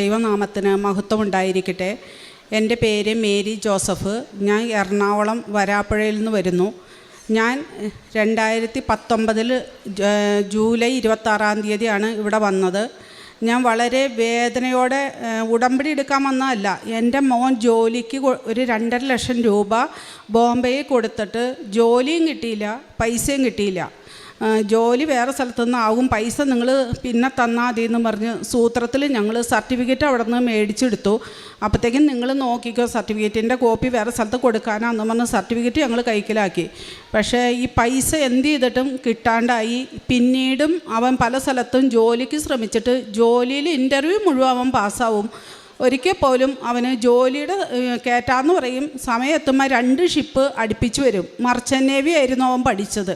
ദൈവനാമത്തിന് മഹത്വം ഉണ്ടായിരിക്കട്ടെ. എൻ്റെ പേര് മേരി ജോസഫ്. ഞാൻ എറണാകുളം വരാപ്പുഴയിൽ നിന്ന് വരുന്നു. ഞാൻ 2019 ജൂലൈ 26 ഇവിടെ വന്നത്. ഞാൻ വളരെ വേദനയോടെ ഉടമ്പടി എടുക്കാൻ വന്നതല്ല. എൻ്റെ മോൻ ജോലിക്ക് ഒരു 2.5 ലക്ഷം രൂപ ബോംബെയിൽ കൊടുത്തിട്ട് ജോലിയും കിട്ടിയില്ല, പൈസയും കിട്ടിയില്ല. ജോലി വേറെ സ്ഥലത്തുനിന്ന് ആവും, പൈസ നിങ്ങൾ പിന്നെ തന്നാൽ മതി എന്ന് പറഞ്ഞ് സൂത്രത്തിൽ ഞങ്ങൾ സർട്ടിഫിക്കറ്റ് അവിടെ നിന്ന് മേടിച്ചെടുത്തു. അപ്പോഴത്തേക്കും നിങ്ങൾ നോക്കിക്കോ, സർട്ടിഫിക്കറ്റിൻ്റെ കോപ്പി വേറെ സ്ഥലത്ത് കൊടുക്കാനാന്ന് പറഞ്ഞ് സർട്ടിഫിക്കറ്റ് ഞങ്ങൾ കൈക്കലാക്കി. പക്ഷേ ഈ പൈസ എന്ത് ചെയ്തിട്ടും കിട്ടാണ്ടായി. പിന്നീടും അവൻ പല സ്ഥലത്തും ജോലിക്ക് ശ്രമിച്ചിട്ട് ജോലിയിൽ ഇൻ്റർവ്യൂ മുഴുവൻ അവൻ പാസ്സാവും. ഒരിക്കൽ പോലും അവന് ജോലിയുടെ കയറ്റാന്ന് പറയും, സമയം എത്തുമ്പോൾ 2 ഷിപ്പ് അടുപ്പിച്ച് വരും. മർച്ചൻ്റ് നേവി ആയിരുന്നു അവൻ പഠിച്ചത്.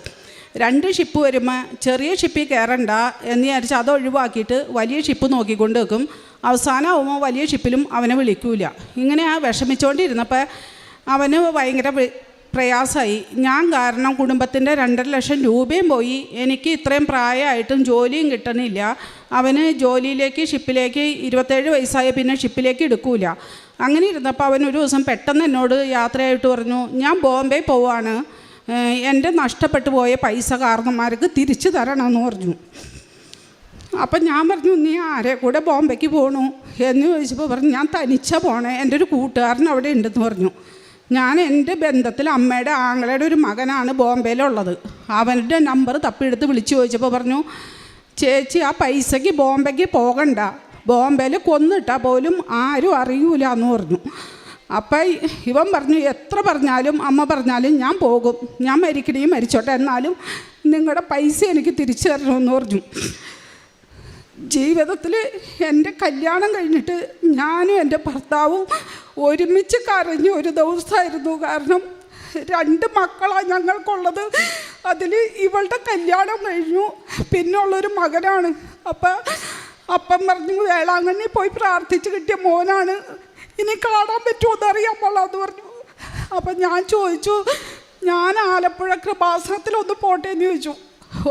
2 ഷിപ്പ് വരുമ്പോൾ ചെറിയ ഷിപ്പിൽ കയറണ്ട എന്ന് വിചാരിച്ച് അത് ഒഴിവാക്കിയിട്ട് വലിയ ഷിപ്പ് നോക്കിക്കൊണ്ട് വെക്കും. അവസാനമാകുമ്പോൾ വലിയ ഷിപ്പിലും അവനെ വിളിക്കൂല. ഇങ്ങനെ വിഷമിച്ചുകൊണ്ടിരുന്നപ്പോൾ അവന് ഭയങ്കര പ്രയാസമായി. ഞാൻ കാരണം കുടുംബത്തിൻ്റെ 2.5 ലക്ഷം രൂപയും പോയി. എനിക്ക് ഇത്രയും പ്രായമായിട്ടും ജോലിയും കിട്ടണില്ല. അവന് ജോലിയിലേക്ക് ഷിപ്പിലേക്ക് 27 വയസ്സായ പിന്നെ ഷിപ്പിലേക്ക് എടുക്കൂല. അങ്ങനെ ഇരുന്നപ്പോൾ അവൻ ഒരു ദിവസം പെട്ടെന്ന് എന്നോട് യാത്രയായിട്ട് പറഞ്ഞു, ഞാൻ ബോംബെ പോവാണ്, എൻ്റെ നഷ്ടപ്പെട്ടു പോയ പൈസ കാരണന്മാർക്ക് തിരിച്ചു തരണമെന്ന് പറഞ്ഞു. അപ്പം ഞാൻ പറഞ്ഞു, നീ ആരെ കൂടെ ബോംബെക്ക് പോകണു എന്ന് ചോദിച്ചപ്പോൾ പറഞ്ഞു, ഞാൻ തനിച്ചാണ് പോണേ, എൻ്റെ ഒരു കൂട്ടുകാരൻ അവിടെ ഉണ്ടെന്ന് പറഞ്ഞു. ഞാൻ എൻ്റെ ബന്ധത്തിൽ അമ്മയുടെ ആങ്ങളയുടെ ഒരു മകനാണ് ബോംബെയിലുള്ളത്. അവൻ്റെ നമ്പർ തപ്പിയെടുത്ത് വിളിച്ചു ചോദിച്ചപ്പോൾ പറഞ്ഞു, ചേച്ചി ആ പൈസയ്ക്ക് ബോംബെക്ക് പോകണ്ട, ബോംബെയിൽ കൊന്നിട്ടാൽ പോലും ആരും അറിയൂല എന്ന് പറഞ്ഞു. അപ്പം ഇവൻ പറഞ്ഞു, എത്ര പറഞ്ഞാലും അമ്മ പറഞ്ഞാലും ഞാൻ പോകും, ഞാൻ മരിക്കണേ മരിച്ചോട്ടെ, എന്നാലും നിങ്ങളുടെ പൈസ എനിക്ക് തിരിച്ചു തരണമെന്ന് പറഞ്ഞു. ജീവിതത്തിൽ എൻ്റെ കല്യാണം കഴിഞ്ഞിട്ട് ഞാനും എൻ്റെ ഭർത്താവും ഒരുമിച്ച് കരഞ്ഞ ഒരു ദിവസമായിരുന്നു. കാരണം 2 മക്കളാണ് ഞങ്ങൾക്കുള്ളത്. അതിൽ ഇവളുടെ കല്യാണം കഴിഞ്ഞു, പിന്നുള്ളൊരു മകനാണ്. അപ്പം പറഞ്ഞു, വേളാങ്കണ്ണി പോയി പ്രാർത്ഥിച്ച് കിട്ടിയ മോനാണ്, ഇനി കാണാൻ പറ്റുമോ എന്നറിയാൻ പാടില്ലാന്ന് പറഞ്ഞു. അപ്പം ഞാൻ ചോദിച്ചു, ഞാൻ ആലപ്പുഴ കൃപാസനത്തിലൊന്ന് പോട്ടെ എന്ന് ചോദിച്ചു.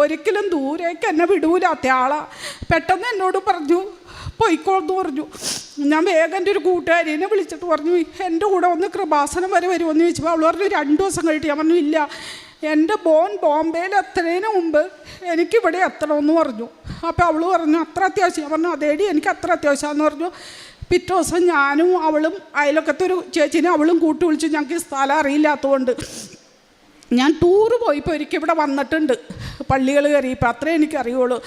ഒരിക്കലും ദൂരേക്ക് എന്നെ വിടൂലാത്ത ആളാ. പെട്ടെന്ന് എന്നോട് പറഞ്ഞു, പോയിക്കോന്ന് പറഞ്ഞു. ഞാൻ വേഗം എൻ്റെ ഒരു കൂട്ടുകാരിനെ വിളിച്ചിട്ട് പറഞ്ഞു, എൻ്റെ കൂടെ ഒന്ന് കൃപാസനം വരെ വരുമെന്ന് ചോദിച്ചപ്പോൾ അവൾ പറഞ്ഞു 2 ദിവസം കഴിഞ്ഞിട്ട്. ഞാൻ പറഞ്ഞു, ഇല്ല, എൻ്റെ മോൻ ബോംബെയിൽ എത്തുന്നതിന് മുമ്പ് എനിക്കിവിടെ എത്തണമെന്ന് പറഞ്ഞു. അപ്പോൾ അവൾ പറഞ്ഞു, അത്ര അത്യാവശ്യം? ഞാൻ പറഞ്ഞു, അതേടി എനിക്ക് അത്ര അത്യാവശ്യമാണെന്ന് പറഞ്ഞു. പിറ്റേ ദിവസം ഞാനും അവളും അയലൊക്കത്തെ ഒരു ചേച്ചിനെ അവളും കൂട്ടി വിളിച്ചു. ഞങ്ങൾക്ക് സ്ഥലം അറിയില്ലാത്തതുകൊണ്ട് ഞാൻ ടൂറ് പോയിപ്പോൾ ഒരിക്കൽ ഇവിടെ വന്നിട്ടുണ്ട്, പള്ളികൾ കയറിയപ്പോൾ, അത്രേ എനിക്കറിയുള്ളൂ.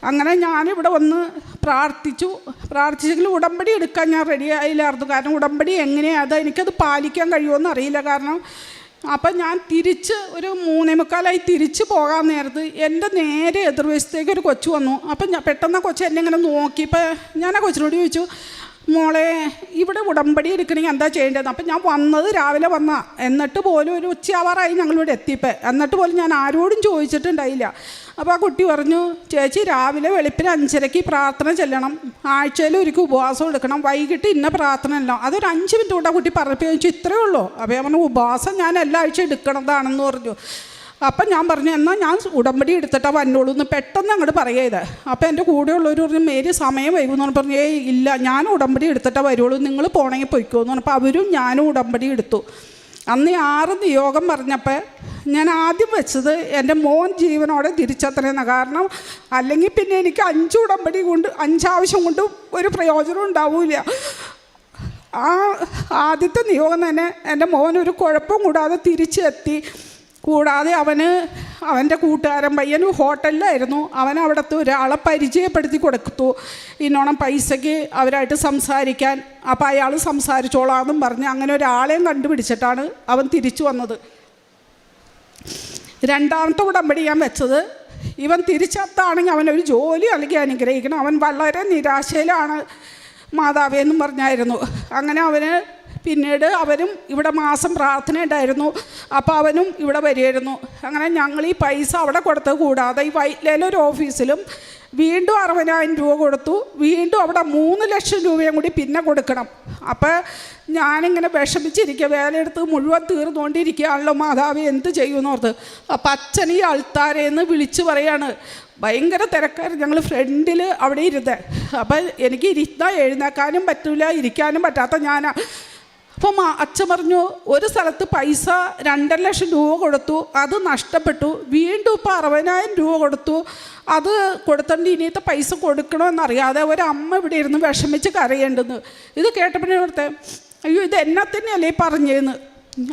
അങ്ങനെ ഞാനിവിടെ വന്ന് പ്രാർത്ഥിച്ചെങ്കിൽ ഉടമ്പടി എടുക്കാൻ ഞാൻ റെഡി ആയില്ലായിരുന്നു. കാരണം ഉടമ്പടി എങ്ങനെയാണ് എനിക്കത് പാലിക്കാൻ കഴിയുമെന്ന് അറിയില്ല. കാരണം അപ്പം ഞാൻ തിരിച്ച് ഒരു 3:45 തിരിച്ച് പോകാൻ നേരത്ത് എൻ്റെ നേരെ എതിർവശത്തേക്ക് ഒരു കൊച്ചു വന്നു. അപ്പം ഞാൻ പെട്ടെന്ന് കൊച്ചു എന്നെ ഇങ്ങനെ നോക്കിയപ്പോൾ ഞാൻ ആ കൊച്ചിനോട് ചോദിച്ചു, മോളെ ഇവിടെ ഉടമ്പടി എടുക്കണമെങ്കിൽ എന്താ ചെയ്യേണ്ടത്? അപ്പം ഞാൻ വന്നത് രാവിലെ എന്നിട്ട് പോലും ഒരു ഉച്ചയാവാറായി ഞങ്ങളിവിടെ എത്തിയപ്പോൾ, എന്നിട്ട് പോലും ഞാൻ ആരോടും ചോദിച്ചിട്ടുണ്ടായില്ല. അപ്പോൾ ആ കുട്ടി പറഞ്ഞു, ചേച്ചി രാവിലെ വെളുപ്പിന് 5:30 പ്രാർത്ഥന ചെല്ലണം, ആഴ്ചയിൽ ഒരിക്കൽ ഉപവാസം എടുക്കണം, വൈകിട്ട് ഇന്ന പ്രാർത്ഥന എല്ലാം. അതൊരു 5 മിനിറ്റ് കൊണ്ട് ആ കുട്ടി പറഞ്ഞപ്പോൾ ചോദിച്ചു, ഇത്രയേ ഉള്ളൂ? അപ്പോൾ ഞാൻ പറഞ്ഞു, ഉപവാസം ഞാൻ എല്ലാ ആഴ്ച എടുക്കണതാണെന്ന് പറഞ്ഞു. അപ്പം ഞാൻ പറഞ്ഞു, എന്നാൽ ഞാൻ ഉടമ്പടി എടുത്തിട്ടാണ് വന്നോളൂ എന്ന് പെട്ടെന്ന് അങ്ങോട്ട് പറയത്. അപ്പോൾ എൻ്റെ കൂടെയുള്ളവർ പറഞ്ഞു, മേരി സമയം വൈകുമെന്ന് പറഞ്ഞു. ഇല്ല, ഞാൻ ഉടമ്പടി എടുത്തിട്ടാണ് വരുള്ളൂ, നിങ്ങൾ പോകണമെങ്കിൽ പൊയ്ക്കോ എന്ന് പറഞ്ഞപ്പോൾ അവരും ഞാനും ഉടമ്പടി എടുത്തു. അന്ന് 6 നിയോഗം പറഞ്ഞപ്പോൾ ഞാൻ ആദ്യം വെച്ചത് എൻ്റെ മോൻ ജീവനോടെ തിരിച്ചെത്തണമെന്നാണ്. കാരണം അല്ലെങ്കിൽ പിന്നെ എനിക്ക് 5 ഉടമ്പടി കൊണ്ട് 5 ആവശ്യം കൊണ്ട് ഒരു പ്രയോജനം ഉണ്ടാവില്ല. ആ ആദ്യത്തെ നിയോഗം തന്നെ എൻ്റെ മോൻ ഒരു കുഴപ്പം കൂടാതെ തിരിച്ചെത്തി. കൂടാതെ അവൻ്റെ കൂട്ടുകാരൻ പയ്യന് ഹോട്ടലിലായിരുന്നു, അവൻ അവിടുത്തെ ഒരാളെ പരിചയപ്പെടുത്തി കൊടുത്തു, ഇന്നോണം പൈസയ്ക്ക് അവരായിട്ട് സംസാരിക്കാൻ. അപ്പോൾ അയാൾ സംസാരിച്ചോളാമെന്നും പറഞ്ഞ് അങ്ങനെ ഒരാളെയും കണ്ടുപിടിച്ചിട്ടാണ് അവൻ തിരിച്ചു വന്നത്. 2ാമത്തെ ഉടമ്പടി ഞാൻ വെച്ചത്, ഇവൻ തിരിച്ചെത്താണെങ്കിൽ അവനൊരു ജോലി അല്ലെങ്കിൽ അനുഗ്രഹിക്കണം. അവൻ വളരെ നിരാശയിലാണ് മാതാവേന്നും പറഞ്ഞായിരുന്നു. അങ്ങനെ അവന് പിന്നീട് അവരും ഇവിടെ മാസം പ്രാർത്ഥന ഉണ്ടായിരുന്നു. അപ്പോൾ അവനും ഇവിടെ വരുമായിരുന്നു. അങ്ങനെ ഞങ്ങൾ ഈ പൈസ അവിടെ കൊടുത്തത് കൂടാതെ ഈ വൈറ്റ്ലയിലൊരു ഓഫീസിലും വീണ്ടും 60,000 രൂപ കൊടുത്തു. വീണ്ടും അവിടെ 3 ലക്ഷം രൂപയും കൂടി പിന്നെ കൊടുക്കണം. അപ്പോൾ ഞാനിങ്ങനെ വിഷമിച്ചിരിക്കുക, വേലയെടുത്ത് മുഴുവൻ തീർന്നുകൊണ്ടിരിക്കുകയാണല്ലോ, മാതാവ് എന്ത് ചെയ്യുമെന്ന് ഓർത്ത്. അപ്പം അച്ഛൻ ഈ അൾത്താരേന്ന് വിളിച്ച് പറയാണ്, ഭയങ്കര തിരക്കായിരുന്നു, ഞങ്ങൾ ഫ്രണ്ടിൽ അവിടെ ഇരുന്നത്. അപ്പം എനിക്ക് എഴുന്നേക്കാനും പറ്റില്ല, ഇരിക്കാനും പറ്റാത്ത ഞാനാ. അപ്പം അച്ഛൻ പറഞ്ഞു, ഒരു സ്ഥലത്ത് പൈസ 2.5 ലക്ഷം രൂപ കൊടുത്തു, അത് നഷ്ടപ്പെട്ടു. വീണ്ടും ഇപ്പോൾ 60,000 രൂപ കൊടുത്തു. അത് കൊടുത്തോണ്ട് ഇനിയത്തെ പൈസ കൊടുക്കണമെന്നറിയാതെ ഒരമ്മ ഇവിടെ ഇരുന്ന് വിഷമിച്ച് കരയേണ്ടെന്ന്. ഇത് കേട്ടപ്പോഴേ ഓർത്തെ, അയ്യോ ഇത് എന്നെ തന്നെയല്ലേ പറഞ്ഞതെന്ന്.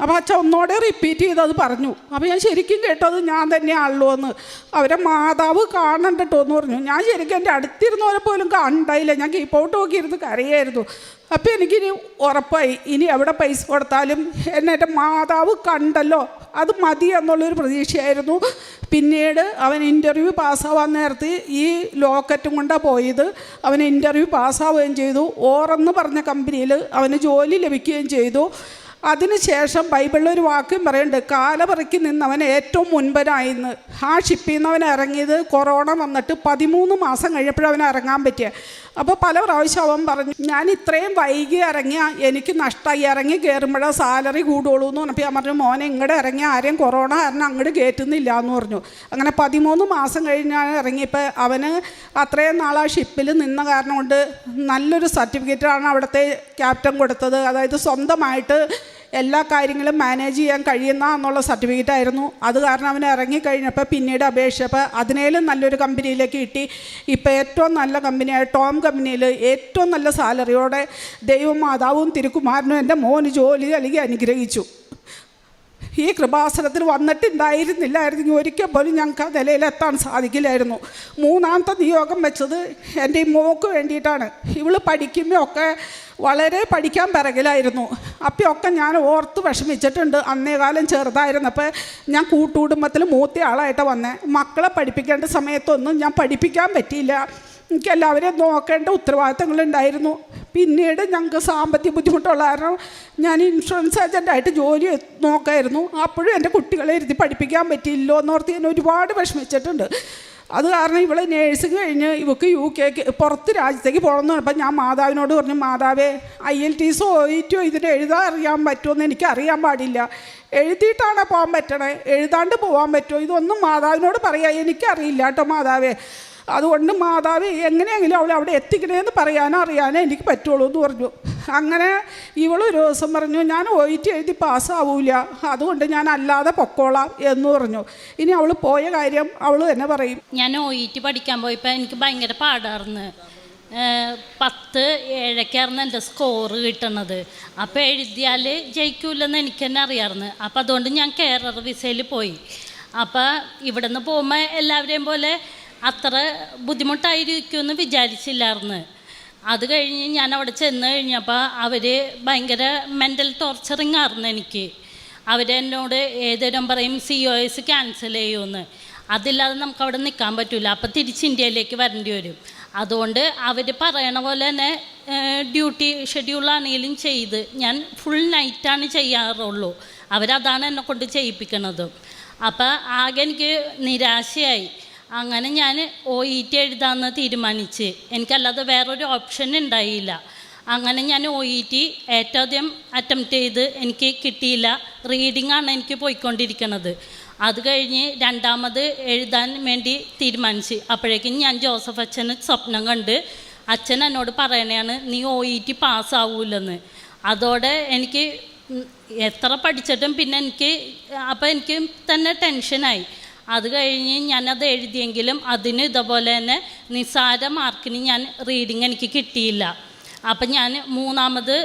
അപ്പോൾ അച്ഛൻ ഒന്നോടെ റിപ്പീറ്റ് ചെയ്തത് പറഞ്ഞു. അപ്പോൾ ഞാൻ ശരിക്കും കേട്ടത് ഞാൻ തന്നെയാണല്ലോ എന്ന്. അവരെ മാതാവ് കാണണ്ടട്ടോ എന്ന് പറഞ്ഞു. ഞാൻ ശരിക്കും എൻ്റെ അടുത്തിരുന്നവരെ പോലും കണ്ടായില്ല, ഞാൻ കീപ്പോട്ട് നോക്കിയിരുന്ന് കരയായിരുന്നു. അപ്പോൾ എനിക്കിനി ഉറപ്പായി, ഇനി എവിടെ പൈസ കൊടുത്താലും എന്നെ എൻ്റെ മാതാവ് കണ്ടല്ലോ, അത് മതി എന്നുള്ളൊരു പ്രതീക്ഷയായിരുന്നു. പിന്നീട് അവൻ ഇൻ്റർവ്യൂ പാസ്സാവാൻ നേരത്ത് ഈ ലോക്കറ്റും കൊണ്ടാണ് പോയത്. അവൻ ഇൻ്റർവ്യൂ പാസ്സാവുകയും ചെയ്തു. ഓറെന്ന് പറഞ്ഞ കമ്പനിയിൽ അവന് ജോലി ലഭിക്കുകയും ചെയ്തു. അതിനുശേഷം ബൈബിളിലൊരു വാക്യം പറയുന്നുണ്ട്, കാലപറക്കി നിന്നവൻ ഏറ്റവും മുൻപനായിന്ന്. ആ ഷിപ്പിൽ നിന്ന് അവൻ ഇറങ്ങിയത് കൊറോണ വന്നിട്ട് 13 മാസം കഴിഞ്ഞപ്പോഴവൻ ഇറങ്ങാൻ പറ്റിയ. അപ്പോൾ പല പ്രാവശ്യം അവൻ പറഞ്ഞു, ഞാൻ ഇത്രയും വൈകി ഇറങ്ങിയാൽ എനിക്ക് നഷ്ടമായി, ഇറങ്ങി കയറുമ്പോഴേ സാലറി കൂടുള്ളൂ എന്ന് പറഞ്ഞപ്പോൾ ഞാൻ പറഞ്ഞു, മോനെ ഇങ്ങോട്ട് ഇറങ്ങി ആരെയും കൊറോണ കാരണം അങ്ങോട്ട് കയറ്റുന്നില്ല എന്ന് പറഞ്ഞു. അങ്ങനെ 13 മാസം കഴിഞ്ഞാണ് ഇറങ്ങിയപ്പോൾ അവന് അത്രയും നാൾ ആ ഷിപ്പിൽ നിന്ന കാരണം കൊണ്ട് നല്ലൊരു സർട്ടിഫിക്കറ്റാണ് അവിടുത്തെ ക്യാപ്റ്റൻ കൊടുത്തത്. അതായത് സ്വന്തമായിട്ട് എല്ലാ കാര്യങ്ങളും മാനേജ് ചെയ്യാൻ കഴിയുന്ന എന്നുള്ള സർട്ടിഫിക്കറ്റായിരുന്നു. അത് കാരണം അവൻ ഇറങ്ങിക്കഴിഞ്ഞപ്പോൾ പിന്നീട് അപേക്ഷിച്ചപ്പോൾ അതിനേലും നല്ലൊരു കമ്പനിയിലേക്ക് കിട്ടി. ഇപ്പോൾ ഏറ്റവും നല്ല കമ്പനിയായ ടോം കമ്പനിയിൽ ഏറ്റവും നല്ല സാലറിയോടെ ദൈവം മാതാവും തിരുക്കുമാരനും എൻ്റെ മോന് ജോലി നൽകി അനുഗ്രഹിച്ചു. ഈ കൃപാസനത്തിൽ വന്നിട്ടുണ്ടായിരുന്നില്ലായിരുന്നെങ്കിൽ ഒരിക്കൽ പോലും ഞങ്ങൾക്ക് ആ നിലയിലെത്താൻ സാധിക്കില്ലായിരുന്നു. 3ാമത്തെ നിയോഗം വെച്ചത് എൻ്റെ ഈ മോക്ക് വേണ്ടിയിട്ടാണ്. ഇവൾ പഠിക്കുമ്പോഴൊക്കെ വളരെ പഠിക്കാൻ പിറകിലായിരുന്നു. അപ്പോഴൊക്കെ ഞാൻ ഓർത്ത് വിഷമിച്ചിട്ടുണ്ട്. അന്നേകാലം ചെറുതായിരുന്നപ്പോൾ ഞാൻ കൂട്ടുകുടുംബത്തിൽ മൂത്ത ആളായിട്ട് വന്നേ. മക്കളെ പഠിപ്പിക്കേണ്ട സമയത്തൊന്നും ഞാൻ പഠിപ്പിക്കാൻ പറ്റിയില്ല. എനിക്ക് എല്ലാവരെയും നോക്കേണ്ട ഉത്തരവാദിത്തങ്ങളുണ്ടായിരുന്നു. പിന്നീട് ഞങ്ങൾക്ക് സാമ്പത്തിക ബുദ്ധിമുട്ടുള്ള കാരണം ഞാൻ ഇൻഷുറൻസ് ഏജൻ്റായിട്ട് ജോലി നോക്കായിരുന്നു. അപ്പോഴും എൻ്റെ കുട്ടികളെ ഇരുത്തി പഠിപ്പിക്കാൻ പറ്റിയില്ലോ എന്നോർത്ത് ഞാൻ ഒരുപാട് വിഷമിച്ചിട്ടുണ്ട്. അത് കാരണം ഇവളെ നേഴ്സിംഗ് കഴിഞ്ഞ് ഇവൾക്ക് UK പുറത്ത് രാജ്യത്തേക്ക് പോകണമെന്ന് പറഞ്ഞപ്പോൾ ഞാൻ മാതാവിനോട് പറഞ്ഞു, മാതാവേ IELTS OET ഇതിന് എഴുതാൻ അറിയാൻ പറ്റുമെന്ന് എനിക്കറിയാൻ പാടില്ല, എഴുതിയിട്ടാണ് പോകാൻ പറ്റണേ, എഴുതാണ്ട് പോകാൻ പറ്റുമോ, ഇതൊന്നും മാതാവിനോട് പറയാം, എനിക്കറിയില്ല കേട്ടോ മാതാവേ. അതുകൊണ്ട് മാതാവ് എങ്ങനെയെങ്കിലും അവളെ അവിടെ എത്തിക്കണേന്ന് പറയാനോ അറിയാനോ എനിക്ക് പറ്റുള്ളൂ എന്ന് പറഞ്ഞു. അങ്ങനെ ഇവളൊരു ദിവസം പറഞ്ഞു, ഞാൻ OET എഴുതി പാസ്സാവൂല, അതുകൊണ്ട് ഞാൻ അല്ലാതെ പൊക്കോളാം എന്ന് പറഞ്ഞു. ഇനി അവൾ പോയ കാര്യം അവൾ തന്നെ പറയും. ഞാൻ OET പഠിക്കാൻ പോയപ്പോൾ എനിക്ക് ഭയങ്കര പാടായിരുന്നു. 10-7 എൻ്റെ സ്കോറ് കിട്ടണത്. അപ്പോൾ എഴുതിയാൽ ജയിക്കൂലെന്ന് എനിക്ക് തന്നെ അറിയാമായിരുന്നു. അപ്പോൾ അതുകൊണ്ട് ഞാൻ കേരള വിസയിൽ പോയി. അപ്പോൾ ഇവിടെ നിന്ന് പോകുമ്പോൾ എല്ലാവരെയും പോലെ അത്ര ബുദ്ധിമുട്ടായിരിക്കുമെന്ന് വിചാരിച്ചില്ലായിരുന്നു. അത് കഴിഞ്ഞ് ഞാൻ അവിടെ ചെന്ന് കഴിഞ്ഞപ്പോൾ അവർ ഭയങ്കര മെൻ്റൽ ടോർച്ചറിങ് ആയിരുന്നു എനിക്ക്. അവരെന്നോട് ഏതെങ്കിലും പറയും COS ക്യാൻസൽ ചെയ്യുമെന്ന്. അതില്ലാതെ നമുക്ക് അവിടെ നിൽക്കാൻ പറ്റില്ല, അപ്പോൾ തിരിച്ച് ഇന്ത്യയിലേക്ക് വരേണ്ടി വരും. അതുകൊണ്ട് അവർ പറയണ പോലെ തന്നെ ഡ്യൂട്ടി ഷെഡ്യൂളാണെങ്കിലും ചെയ്ത് ഞാൻ ഫുൾ നൈറ്റാണ് ചെയ്യാറുള്ളൂ. അവരതാണ് എന്നെ കൊണ്ട് ചെയ്യിപ്പിക്കണത്. അപ്പോൾ ആകെ എനിക്ക് നിരാശയായി. അങ്ങനെ ഞാൻ OET എഴുതാമെന്ന് തീരുമാനിച്ച്. എനിക്കല്ലാതെ വേറൊരു ഓപ്ഷൻ ഉണ്ടായില്ല. അങ്ങനെ ഞാൻ OET ഏറ്റവും ആദ്യം അറ്റംപ്റ്റ് ചെയ്ത് എനിക്ക് കിട്ടിയില്ല. റീഡിങ്ങാണ് എനിക്ക് പോയിക്കൊണ്ടിരിക്കുന്നത്. അത് കഴിഞ്ഞ് 2ാമത് എഴുതാൻ വേണ്ടി തീരുമാനിച്ച്. അപ്പോഴേക്കും ഞാൻ ജോസഫ് അച്ഛന് സ്വപ്നം കണ്ട് അച്ഛൻ എന്നോട് പറയണതാണ്, നീ OET പാസ്സാവൂലെന്ന്. അതോടെ എനിക്ക് എത്ര പഠിച്ചിട്ടും പിന്നെ എനിക്ക് തന്നെ ടെൻഷനായി. അത് കഴിഞ്ഞ് ഞാനത് എഴുതിയെങ്കിലും അതിന് ഇതുപോലെ തന്നെ നിസ്സാര മാർക്കിന് ഞാൻ റീഡിങ് എനിക്ക് കിട്ടിയില്ല. അപ്പം ഞാൻ 3ാമത്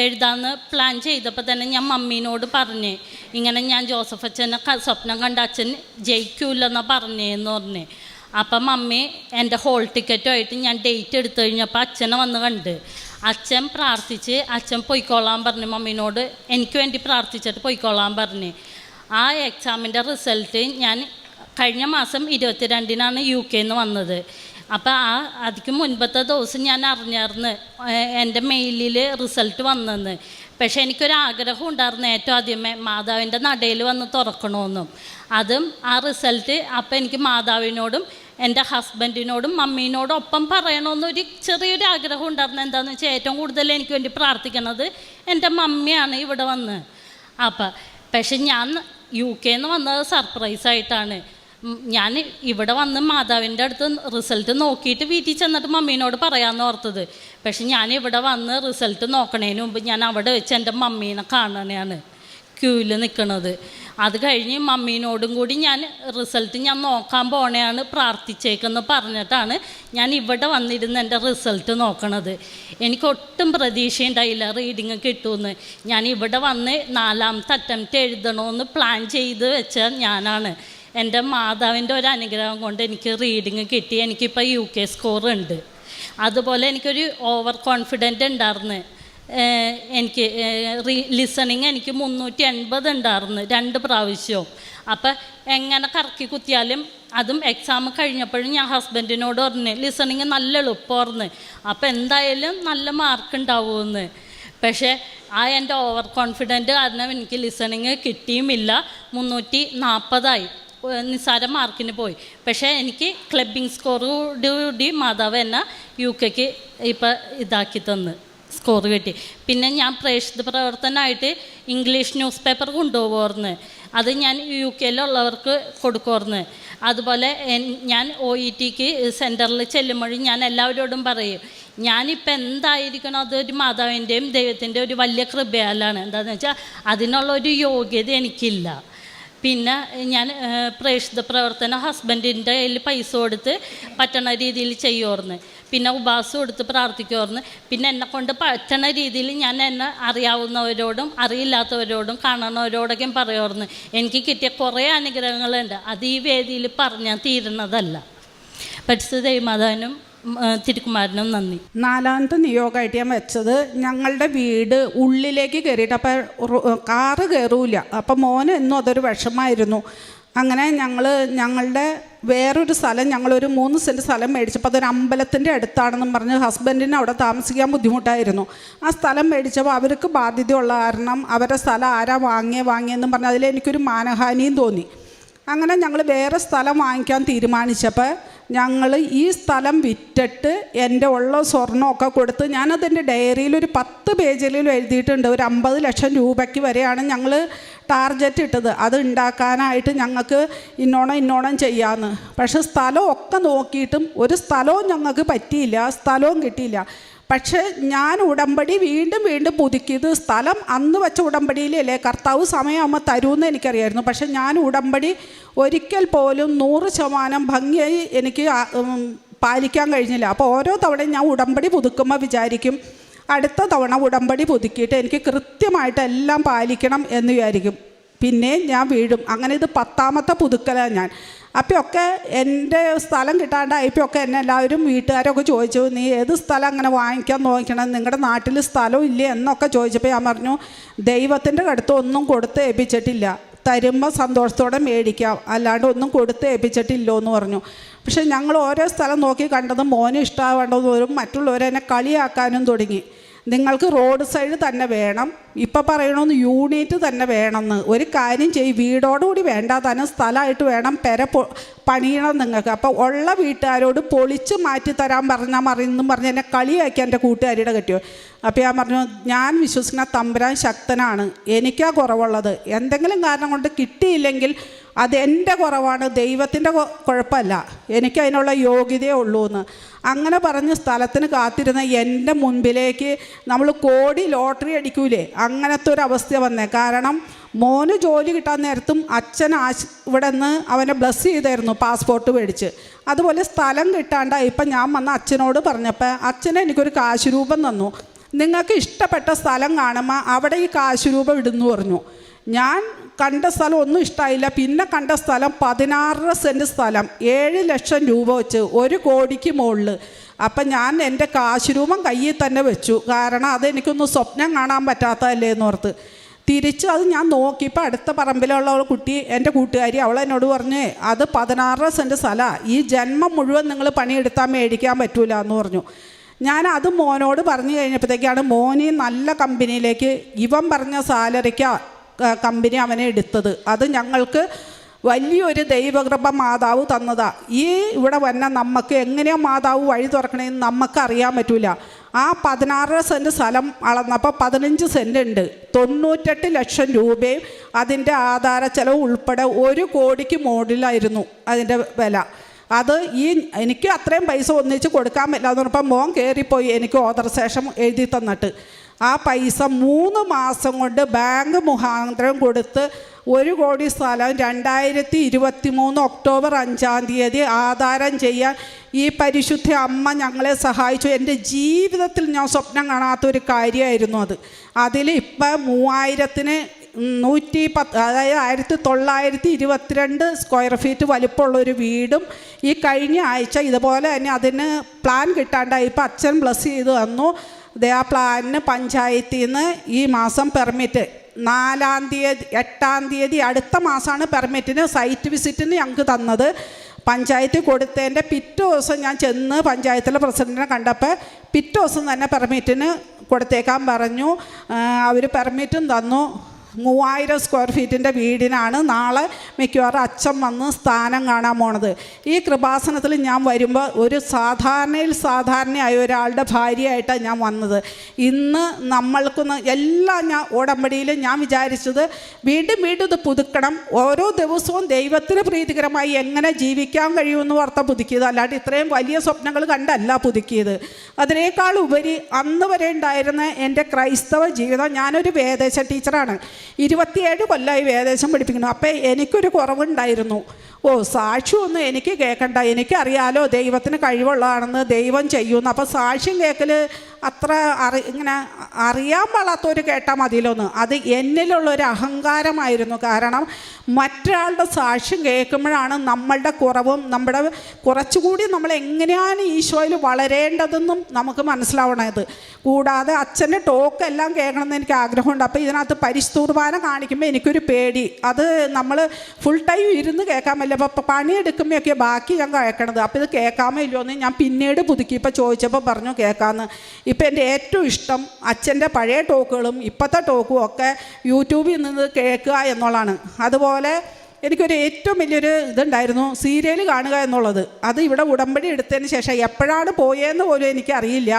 എഴുതാമെന്ന് പ്ലാൻ ചെയ്തപ്പോൾ തന്നെ ഞാൻ മമ്മീനോട് പറഞ്ഞ്, ഇങ്ങനെ ഞാൻ ജോസഫ് അച്ഛനെ സ്വപ്നം കണ്ട അച്ഛൻ ജയിക്കൂലെന്നാണ് പറഞ്ഞതെന്ന് പറഞ്ഞ്. അപ്പം മമ്മി എൻ്റെ ഹോൾ ടിക്കറ്റുമായിട്ട് ഞാൻ ഡേറ്റ് എടുത്തു കഴിഞ്ഞപ്പോൾ അച്ഛനെ വന്ന് കണ്ട്. അച്ഛൻ പ്രാർത്ഥിച്ച് അച്ഛൻ പൊയ്ക്കോളാൻ പറഞ്ഞു. മമ്മീനോട് എനിക്ക് വേണ്ടി പ്രാർത്ഥിച്ചിട്ട് പൊയ്ക്കോളാൻ പറഞ്ഞ്. ആ എക്സാമിൻ്റെ റിസൾട്ട് ഞാൻ കഴിഞ്ഞ മാസം 22-നാണ് UK വന്നത്. അപ്പോൾ അതിക്ക് മുൻപത്തെ ദിവസം ഞാൻ അറിഞ്ഞായിരുന്നു എൻ്റെ മെയിലിൽ റിസൾട്ട് വന്നെന്ന്. പക്ഷേ എനിക്കൊരാഗ്രഹം ഉണ്ടായിരുന്നു ഏറ്റവും ആദ്യമേ മാതാവിൻ്റെ നടയിൽ വന്ന് തുറക്കണമെന്നും. അതും ആ റിസൾട്ട് അപ്പോൾ എനിക്ക് മാതാവിനോടും എൻ്റെ ഹസ്ബൻഡിനോടും മമ്മീനോടും ഒപ്പം പറയണമെന്നൊരു ചെറിയൊരു ആഗ്രഹം ഉണ്ടായിരുന്നു. എന്താണെന്ന് വെച്ചാൽ ഏറ്റവും കൂടുതൽ എനിക്ക് വേണ്ടി പ്രാർത്ഥിക്കുന്നത് എൻ്റെ മമ്മിയാണ് ഇവിടെ വന്ന്. പക്ഷെ ഞാൻ UK വന്നത് സർപ്രൈസായിട്ടാണ്. ഞാൻ ഇവിടെ വന്ന് മാതാവിൻ്റെ അടുത്ത് റിസൾട്ട് നോക്കിയിട്ട് വീട്ടിൽ ചെന്നിട്ട് മമ്മീനോട് പറയാമെന്ന് ഓർത്തത്. പക്ഷെ ഞാൻ ഇവിടെ വന്ന് റിസൾട്ട് നോക്കണതിന് മുമ്പ് ഞാൻ അവിടെ വെച്ച് എൻ്റെ മമ്മീനെ കാണണയാണ് ക്യൂവിൽ നിൽക്കുന്നത്. അത് കഴിഞ്ഞ് മമ്മീനോടും കൂടി ഞാൻ റിസൾട്ട് ഞാൻ നോക്കാൻ പോണെയാണ് പ്രാർത്ഥിച്ചേക്കെന്ന് പറഞ്ഞിട്ടാണ് ഞാൻ ഇവിടെ വന്നിരുന്ന് എൻ്റെ റിസൾട്ട് നോക്കണത്. എനിക്ക് ഒട്ടും പ്രതീക്ഷയുണ്ടായില്ല റീഡിങ് കിട്ടുമെന്ന്. ഞാൻ ഇവിടെ വന്ന് 4ാമത്തെ അറ്റംപ്റ്റ് എഴുതണമെന്ന് പ്ലാൻ ചെയ്ത് വെച്ച ഞാനാണ്. എൻ്റെ മാതാവിൻ്റെ ഒരു അനുഗ്രഹം കൊണ്ട് എനിക്ക് റീഡിങ് കിട്ടി. എനിക്കിപ്പോൾ UK സ്കോർ ഉണ്ട്. അതുപോലെ എനിക്കൊരു ഓവർ കോൺഫിഡൻറ്റ് ഉണ്ടായിരുന്നു. എനിക്ക് ലിസണിങ് എനിക്ക് 380 ഉണ്ടായിരുന്നു 2 പ്രാവശ്യവും. അപ്പം എങ്ങനെ കറക്കി കുത്തിയാലും അതും എക്സാം കഴിഞ്ഞപ്പോഴും ഞാൻ ഹസ്ബൻഡിനോട് പറഞ്ഞു ലിസണിങ് നല്ല എളുപ്പമായിരുന്നു, അപ്പം എന്തായാലും നല്ല മാർക്ക് ഉണ്ടാവുമെന്ന്. പക്ഷേ എൻ്റെ ഓവർ കോൺഫിഡൻറ്റ് കാരണം എനിക്ക് ലിസണിങ് കിട്ടിയുമില്ല. 340 നിസ്സാര മാർക്കിന് പോയി. പക്ഷേ എനിക്ക് ക്ലബിങ് സ്കോറോടുകൂടി മാതാവ് എന്നെ UK ഇപ്പം ഇതാക്കി തന്ന് സ്കോർ കിട്ടി. പിന്നെ ഞാൻ പ്രേക്ഷിത പ്രവർത്തനമായിട്ട് ഇംഗ്ലീഷ് ന്യൂസ് പേപ്പർ കൊണ്ടുപോകുമായിരുന്നു. അത് ഞാൻ UK കൊടുക്കുമായിരുന്നു. അതുപോലെ ഞാൻ OET സെൻറ്ററിൽ ചെല്ലുമ്പോഴും ഞാൻ എല്ലാവരോടും പറയും ഞാനിപ്പോൾ എന്തായിരിക്കണം അതൊരു മാതാവിൻ്റെയും ദൈവത്തിൻ്റെ ഒരു വലിയ കൃപയാലാണ്. എന്താണെന്ന് വെച്ചാൽ അതിനുള്ളൊരു യോഗ്യത എനിക്കില്ല. പിന്നെ ഞാൻ പ്രേക്ഷിത പ്രവർത്തനം ഹസ്ബൻഡിൻ്റെ കയ്യിൽ പൈസ കൊടുത്ത് പറ്റണ രീതിയിൽ ചെയ്യുമായിരുന്നു. പിന്നെ ഉപവാസം എടുത്ത് പ്രാർത്ഥിക്കുമായിരുന്നു. പിന്നെ എന്നെക്കൊണ്ട് പറ്റണ രീതിയിൽ ഞാൻ എന്നെ അറിയാവുന്നവരോടും അറിയില്ലാത്തവരോടും കാണുന്നവരോടൊക്കെ പറയുമായിരുന്നു. എനിക്ക് കിട്ടിയ കുറേ അനുഗ്രഹങ്ങളുണ്ട്, അത് ഈ വേദിയിൽ പറഞ്ഞാൽ തീരുന്നതല്ല. പരിശുദ്ധ ദൈവമാതാവിനും തിരുക്കുമാരനും നന്ദി. 4ാമത്തെ നിയോഗമായിട്ട് ഞാൻ വെച്ചത് ഞങ്ങളുടെ വീട് ഉള്ളിലേക്ക് കയറിയിട്ട് അപ്പം കാറ് കയറൂല. അപ്പം മോന് എന്നും അതൊരു വിഷമായിരുന്നു. അങ്ങനെ ഞങ്ങളുടെ വേറൊരു സ്ഥലം ഞങ്ങളൊരു 3 സെൻറ്റ് സ്ഥലം മേടിച്ചപ്പോൾ അതൊരു അമ്പലത്തിൻ്റെ അടുത്താണെന്നും പറഞ്ഞ് ഹസ്ബൻഡിന് അവിടെ താമസിക്കാൻ ബുദ്ധിമുട്ടായിരുന്നു. ആ സ്ഥലം മേടിച്ചപ്പോൾ അവർക്ക് ബാധ്യതയുള്ള കാരണം അവരുടെ സ്ഥലം ആരാ വാങ്ങിയെന്നും പറഞ്ഞ് അതിലെനിക്കൊരു മാനഹാനിയും തോന്നി. അങ്ങനെ ഞങ്ങൾ വേറെ സ്ഥലം വാങ്ങിക്കാൻ തീരുമാനിച്ചപ്പോൾ ഞങ്ങൾ ഈ സ്ഥലം വിറ്റിട്ട് എൻ്റെ ഉള്ള സ്വർണ്ണമൊക്കെ കൊടുത്ത് ഞാനതിൻ്റെ ഡയറിയിൽ ഒരു 10 പേജിലും എഴുതിയിട്ടുണ്ട്. ഒരു 50 ലക്ഷം രൂപയ്ക്ക് വരെയാണ് ഞങ്ങൾ ടാർഗറ്റ് ഇട്ടത്. അത് ഉണ്ടാക്കാനായിട്ട് ഞങ്ങൾക്ക് ഇന്നോണം ചെയ്യാമെന്ന്. പക്ഷേ സ്ഥലമൊക്കെ നോക്കിയിട്ടും ഒരു സ്ഥലവും ഞങ്ങൾക്ക് പറ്റിയില്ല, സ്ഥലവും കിട്ടിയില്ല. പക്ഷേ ഞാൻ ഉടമ്പടി വീണ്ടും പുതുക്കിയത് സ്ഥലം അന്ന് വെച്ച ഉടമ്പടിയിലല്ലേ കർത്താവ് സമയമാകുമ്പോൾ തരുമെന്ന് എനിക്കറിയായിരുന്നു. പക്ഷേ ഞാൻ ഉടമ്പടി ഒരിക്കൽ പോലും 100% ഭംഗിയായി എനിക്ക് പാലിക്കാൻ കഴിഞ്ഞില്ല. അപ്പോൾ ഓരോ തവണയും ഞാൻ ഉടമ്പടി പുതുക്കുമ്പോൾ വിചാരിക്കും അടുത്ത തവണ ഉടമ്പടി പുതുക്കിയിട്ട് എനിക്ക് കൃത്യമായിട്ട് എല്ലാം പാലിക്കണം എന്ന് വിചാരിക്കും. പിന്നെ ഞാൻ വീഴും. അങ്ങനെ ഇത് 10ാമത്തെ പുതുക്കലാണ് ഞാൻ. അപ്പോഴൊക്കെ എൻ്റെ സ്ഥലം കിട്ടാണ്ടായപ്പോഴൊക്കെ എന്നെ എല്ലാവരും വീട്ടുകാരൊക്കെ ചോദിച്ചു നീ ഏത് സ്ഥലം അങ്ങനെ വാങ്ങിക്കാൻ നോക്കണം, നിങ്ങളുടെ നാട്ടിൽ സ്ഥലം ഇല്ലേ എന്നൊക്കെ ചോദിച്ചപ്പോൾ ഞാൻ പറഞ്ഞു ദൈവത്തിൻ്റെ അടുത്ത് ഒന്നും കൊടുത്ത് ഏൽപ്പിച്ചിട്ടില്ല, തരുമ്പോൾ സന്തോഷത്തോടെ മേടിക്കാം, അല്ലാണ്ട് ഒന്നും കൊടുത്ത് ഏൽപ്പിച്ചിട്ടില്ലോ എന്ന് പറഞ്ഞു. പക്ഷേ ഞങ്ങൾ ഓരോ സ്ഥലം നോക്കി കണ്ടത് മോന് ഇഷ്ടമാവേണ്ടതും മറ്റുള്ളവരെന്നെ കളിയാക്കാനും തുടങ്ങി. നിങ്ങൾക്ക് റോഡ് സൈഡ് തന്നെ വേണം, ഇപ്പം പറയണമെന്ന് യൂണിറ്റ് തന്നെ വേണമെന്ന്. ഒരു കാര്യം ചെയ്യും, വീടോടുകൂടി വേണ്ട തന്നെ സ്ഥലമായിട്ട് വേണം പണിയണം നിങ്ങൾക്ക്. അപ്പോൾ ഉള്ള വീട്ടുകാരോട് പൊളിച്ച് മാറ്റി തരാൻ പറഞ്ഞെന്നും പറഞ്ഞ് എന്നെ കളിയാക്കി എൻ്റെ കൂട്ടുകാരിയുടെ കെട്ടിയോ. അപ്പോൾ ഞാൻ പറഞ്ഞു ഞാൻ വിശ്വസിക്കുന്ന തമ്പുരാൻ ശക്തനാണ്, എനിക്കാ കുറവുള്ളത്. എന്തെങ്കിലും കാരണം കൊണ്ട് കിട്ടിയില്ലെങ്കിൽ അതെൻ്റെ കുറവാണ്, ദൈവത്തിൻ്റെ കുഴപ്പമല്ല, എനിക്കതിനുള്ള യോഗ്യതയേ ഉള്ളൂ എന്ന്. അങ്ങനെ പറഞ്ഞ് സ്ഥലത്തിന് കാത്തിരുന്ന എൻ്റെ മുൻപിലേക്ക് നമ്മൾ കോടി ലോട്ടറി അടിക്കൂലേ അങ്ങനത്തെ ഒരു അവസ്ഥ വന്നേ. കാരണം മോന് ജോലി കിട്ടാൻ നേരത്തും അച്ഛൻ ഇവിടെ നിന്ന് അവനെ ബ്ലസ് ചെയ്തായിരുന്നു പാസ്പോർട്ട് മേടിച്ച്. അതുപോലെ സ്ഥലം കിട്ടാണ്ടായി. ഇപ്പം ഞാൻ വന്ന അച്ഛനോട് പറഞ്ഞപ്പോൾ അച്ഛനെ എനിക്കൊരു കാശ് രൂപം തന്നു. നിങ്ങൾക്ക് ഇഷ്ടപ്പെട്ട സ്ഥലം കാണുമ്പോൾ അവിടെ ഈ കാശ് രൂപം ഇടുന്നു പറഞ്ഞു. ഞാൻ കണ്ട സ്ഥലം ഒന്നും ഇഷ്ടമായില്ല. പിന്നെ കണ്ട സ്ഥലം 16 സെൻറ്റ് സ്ഥലം 7 ലക്ഷം രൂപ വെച്ച് 1 കോടിക്ക് മുകളിൽ. അപ്പം ഞാൻ എൻ്റെ കാശ് രൂപം കയ്യിൽ തന്നെ വെച്ചു. കാരണം അതെനിക്കൊന്നും സ്വപ്നം കാണാൻ പറ്റാത്തതല്ലേ എന്നോർത്ത്. തിരിച്ച് അത് ഞാൻ നോക്കിയപ്പോൾ അടുത്ത പറമ്പിലുള്ള കുട്ടി എൻ്റെ കൂട്ടുകാരി അവളെന്നോട് പറഞ്ഞേ അത് 16 സെൻറ്റ് സ്ഥലമാണ്, ഈ ജന്മം മുഴുവൻ നിങ്ങൾ പണിയെടുത്താൽ മേടിക്കാൻ പറ്റൂല എന്ന് പറഞ്ഞു. ഞാൻ അത് മോനോട് പറഞ്ഞു കഴിഞ്ഞപ്പോഴത്തേക്കാണ് മോന് നല്ല കമ്പനിയിലേക്ക് ഇവൻ പറഞ്ഞ സാലറിക്ക് കമ്പനി അവനെ എടുത്തത്. അത് ഞങ്ങൾക്ക് വലിയൊരു ദൈവകൃപ മാതാവ് തന്നതാ. ഈ ഇവിടെ വന്ന നമുക്ക് എങ്ങനെയാണ് മാതാവ് വഴി തുറക്കണമെന്ന് നമുക്ക് അറിയാൻ പറ്റില്ല. ആ 16 സെൻറ്റ് സ്ഥലം അളന്നപ്പോൾ 15 സെൻറ്റ് ഉണ്ട്. 98 ലക്ഷം രൂപയും അതിൻ്റെ ആധാര ചെലവ് ഉൾപ്പെടെ 1 കോടിക്ക് മുകളിലായിരുന്നു അതിൻ്റെ വില. അത് എനിക്ക് അത്രയും പൈസ ഒന്നിച്ച് കൊടുക്കാൻ പറ്റില്ല എന്ന് പറഞ്ഞപ്പോൾ മോൻ കയറിപ്പോയി എനിക്ക് ഓതറൈസേഷൻ എഴുതി തന്നിട്ട്. ആ പൈസ 3 മാസം കൊണ്ട് ബാങ്ക് മുഖാന്തരം കൊടുത്ത് 1 കോടി സ്ഥലം 2023 ഒക്ടോബർ 5-ാം തീയതി ആധാരം ചെയ്യാൻ ഈ പരിശുദ്ധ അമ്മ ഞങ്ങളെ സഹായിച്ചു. എൻ്റെ ജീവിതത്തിൽ ഞാൻ സ്വപ്നം കാണാത്തൊരു കാര്യമായിരുന്നു അത്. അതിൽ ഇപ്പം 3110, അതായത് 1922 സ്ക്വയർ ഫീറ്റ് വലിപ്പമുള്ളൊരു വീടും ഈ കഴിഞ്ഞ ആഴ്ച ഇതുപോലെ തന്നെ അതിന് പ്ലാൻ കിട്ടാണ്ടായി. ഇപ്പം അച്ഛൻ ബ്ലസ് ചെയ്ത് തന്നു. ആ പ്ലാനിന് പഞ്ചായത്തിൽ നിന്ന് ഈ മാസം പെർമിറ്റ് 4-ാം തീയതി 8-ാം തീയതി അടുത്ത മാസമാണ് പെർമിറ്റിന് സൈറ്റ് വിസിറ്റിന് ഞങ്ങൾക്ക് തന്നത്. പഞ്ചായത്ത് കൊടുത്തതിൻ്റെ പിറ്റേ ദിവസം ഞാൻ ചെന്ന് പഞ്ചായത്തിലെ പ്രസിഡൻറ്റിനെ കണ്ടപ്പോൾ പിറ്റേ ദിവസം തന്നെ പെർമിറ്റിന് കൊടുത്തേക്കാൻ പറഞ്ഞു. അവർ പെർമിറ്റും തന്നു. 3000 സ്ക്വയർ ഫീറ്റിൻ്റെ വീടിനാണ് നാളെ മിക്കവാറും അച്ഛൻ വന്ന് സ്ഥാനം കാണാൻ പോണത്. ഈ കൃപാസനത്തിൽ ഞാൻ വരുമ്പോൾ ഒരു സാധാരണയായ ഒരാളുടെ ഭാര്യയായിട്ടാണ് ഞാൻ വന്നത്. ഇന്ന് നമ്മൾക്കൊന്ന് എല്ലാം ഞാൻ ഉടമ്പടിയിൽ ഞാൻ വിചാരിച്ചത് വീണ്ടും ഇത് പുതുക്കണം. ഓരോ ദിവസവും ദൈവത്തിന് പ്രീതികരമായി എങ്ങനെ ജീവിക്കാൻ കഴിയുമെന്ന് ഓർത്ത പുതുക്കിയത്, അല്ലാണ്ട് ഇത്രയും വലിയ സ്വപ്നങ്ങൾ കണ്ടല്ല പുതുക്കിയത്. അതിനേക്കാൾ ഉപരി അന്ന് വരെ ഉണ്ടായിരുന്ന എൻ്റെ ക്രൈസ്തവ ജീവിതം, ഞാനൊരു വേദേശ ടീച്ചറാണ്. 27 കൊല്ലമായി വേദേശം പഠിപ്പിക്കുന്നു. അപ്പം എനിക്കൊരു കുറവുണ്ടായിരുന്നു. സാക്ഷ്യമൊന്നും എനിക്ക് കേൾക്കണ്ട, എനിക്കറിയാലോ ദൈവത്തിന് കഴിവുള്ളതാണെന്ന്, ദൈവം ചെയ്യുമെന്ന്. അപ്പോൾ സാക്ഷ്യം കേൾക്കൽ അത്ര ഇങ്ങനെ അറിയാൻ പാടാത്തവർ കേട്ടാൽ മതിയിലോന്ന്. അത് എന്നിലുള്ളൊരു അഹങ്കാരമായിരുന്നു. കാരണം മറ്റൊരാളുടെ സാക്ഷ്യം കേൾക്കുമ്പോഴാണ് നമ്മളുടെ കുറവും നമ്മുടെ കുറച്ചുകൂടി നമ്മൾ എങ്ങനെയാണ് ഈശോയിൽ വളരേണ്ടതെന്നും നമുക്ക് മനസ്സിലാവണത്. കൂടാതെ അച്ഛൻ്റെ ടോക്കെല്ലാം കേൾക്കണമെന്ന് എനിക്ക് ആഗ്രഹമുണ്ട്. അപ്പോൾ ഇതിനകത്ത് പരിശുദ്ധ കുർബാന കാണിക്കുമ്പോൾ എനിക്കൊരു പേടി. അത് നമ്മൾ ഫുൾ ടൈം ഇരുന്ന് കേൾക്കാൻ പറ്റില്ല. അപ്പോൾ പണിയെടുക്കുമ്പോഴൊക്കെ ബാക്കി ഞാൻ കേൾക്കണത്. അപ്പോൾ ഇത് കേൾക്കാമോ ഇല്ലയോ എന്ന് ഞാൻ പിന്നീട് പുതുക്കി ഇപ്പോൾ ചോദിച്ചപ്പോൾ പറഞ്ഞു കേൾക്കാമെന്ന്. ഇപ്പം എൻ്റെ ഏറ്റവും ഇഷ്ടം അച്ഛൻ്റെ പഴയ ടോക്കുകളും ഇപ്പോഴത്തെ ടോക്കും ഒക്കെ യൂട്യൂബിൽ നിന്ന് കേൾക്കുക എന്നുള്ളതാണ്. അതുപോലെ എനിക്കൊരു ഏറ്റവും വലിയൊരു ഇതുണ്ടായിരുന്നു സീരിയൽ കാണുക എന്നുള്ളത്. അത് ഇവിടെ ഉടമ്പടി എടുത്തതിന് ശേഷം എപ്പോഴാണ് പോയതെന്ന് പോലും എനിക്കറിയില്ല.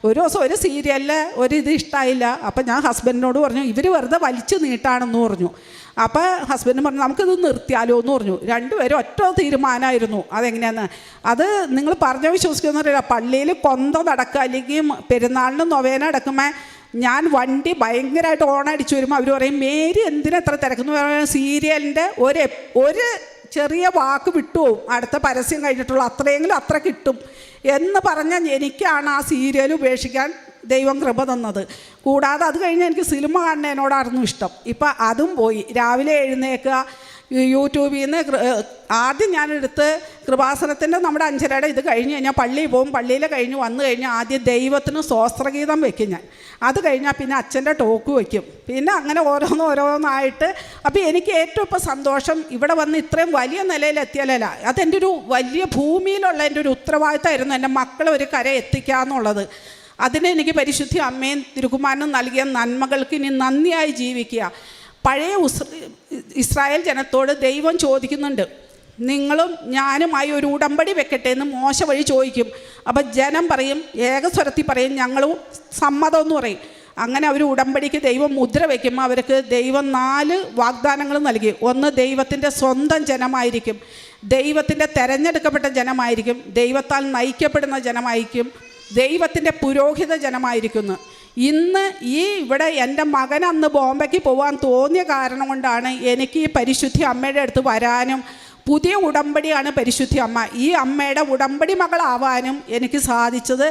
ഒരു ദിവസം ഒരു സീരിയലിൽ ഇത് ഇഷ്ടമായില്ല. അപ്പം ഞാൻ ഹസ്ബൻഡിനോട് പറഞ്ഞു ഇവർ വെറുതെ വലിച്ചു നീട്ടാണെന്ന് പറഞ്ഞു. അപ്പോൾ ഹസ്ബൻഡ് പറഞ്ഞു നമുക്കിത് നിർത്തിയാലോ എന്ന് പറഞ്ഞു. രണ്ടുപേരും ഒറ്റ തീരുമാനമായിരുന്നു. അതെങ്ങനെയാന്ന് അത് നിങ്ങൾ പറഞ്ഞ വിശ്വസിക്കുന്നറിയില്ല. പള്ളിയിൽ കൊന്ത നടക്കുക അല്ലെങ്കിൽ പെരുന്നാളിന് നൊവേന നടക്കുമ്പോൾ ഞാൻ വണ്ടി ഭയങ്കരമായിട്ട് ഓണടിച്ച് വരുമ്പോൾ അവർ പറയും മേരി എന്തിനാ എത്ര തിരക്കെന്ന് പറയുന്ന സീരിയലിൻ്റെ ഒരു ചെറിയ വാക്ക് വിട്ടുപോകും, അടുത്ത പരസ്യം കഴിഞ്ഞിട്ടുള്ള അത്രയെങ്കിലും അത്ര കിട്ടും എന്ന് പറഞ്ഞാൽ എനിക്കാണ് ആ സീരിയൽ ഉപേക്ഷിക്കാൻ ദൈവം കൃപ തന്നത്. കൂടാതെ അത് കഴിഞ്ഞ് എനിക്ക് സിനിമ കാണുന്നതിനോടായിരുന്നു ഇഷ്ടം. ഇപ്പം അതും പോയി. രാവിലെ എഴുന്നേൽക്കുക, യൂട്യൂബിൽ നിന്ന് ആദ്യം ഞാനെടുത്ത് കൃപാസനത്തിൻ്റെ നമ്മുടെ 5:30 ഇത് കഴിഞ്ഞ് കഴിഞ്ഞാൽ പള്ളിയിൽ പോകും. പള്ളിയിൽ കഴിഞ്ഞ് വന്നു കഴിഞ്ഞാൽ ആദ്യം ദൈവത്തിന് സ്വസ്ത്രഗീതം വയ്ക്കും ഞാൻ. അത് കഴിഞ്ഞാൽ പിന്നെ അച്ഛൻ്റെ ടോക്ക് വയ്ക്കും. പിന്നെ അങ്ങനെ ഓരോന്നായിട്ട്. അപ്പോൾ എനിക്ക് ഏറ്റവും ഇപ്പോൾ സന്തോഷം ഇവിടെ വന്ന് ഇത്രയും വലിയ നിലയിലെത്തിയാലല്ല, അതെൻ്റെ ഒരു വലിയ ഭൂമിയിലുള്ള എൻ്റെ ഒരു ഉത്തരവാദിത്തമായിരുന്നു എൻ്റെ മക്കളെ ഒരു കര എത്തിക്കുക എന്നുള്ളത്. അതിന് എനിക്ക് പരിശുദ്ധ അമ്മയും തിരുക്കുമാരനും നൽകിയ നന്മകൾക്ക് ഇനി നന്ദിയായി ജീവിക്കുക. പഴയ ഇസ്രായേൽ ജനത്തോട് ദൈവം ചോദിക്കുന്നുണ്ട്, നിങ്ങളും ഞാനുമായി ഒരു ഉടമ്പടി വെക്കട്ടെ എന്ന് മോശ വഴി ചോദിക്കും. അപ്പം ജനം പറയും, ഏകസ്വരത്തിൽ പറയും ഞങ്ങളും സമ്മതം എന്ന് പറയും. അങ്ങനെ അവർ ഉടമ്പടിക്ക് ദൈവം മുദ്ര വയ്ക്കുമ്പോൾ അവർക്ക് ദൈവം 4 വാഗ്ദാനങ്ങൾ നൽകി. ഒന്ന്, ദൈവത്തിൻ്റെ സ്വന്തം ജനമായിരിക്കും, ദൈവത്തിൻ്റെ തിരഞ്ഞെടുക്കപ്പെട്ട ജനമായിരിക്കും, ദൈവത്താൽ നയിക്കപ്പെടുന്ന ജനമായിരിക്കും, ദൈവത്തിൻ്റെ പുരോഹിത ജനമായിരിക്കുന്നു. ഇന്ന് ഇവിടെ എൻ്റെ മകൻ അന്ന് ബോംബെക്ക് പോകാൻ തോന്നിയ കാരണം കൊണ്ടാണ് എനിക്ക് ഈ പരിശുദ്ധി അമ്മയുടെ അടുത്ത് വരാനും പുതിയ ഉടമ്പടിയാണ് പരിശുദ്ധി അമ്മ. ഈ അമ്മയുടെ ഉടമ്പടി മകളാവാനും എനിക്ക് സാധിച്ചത്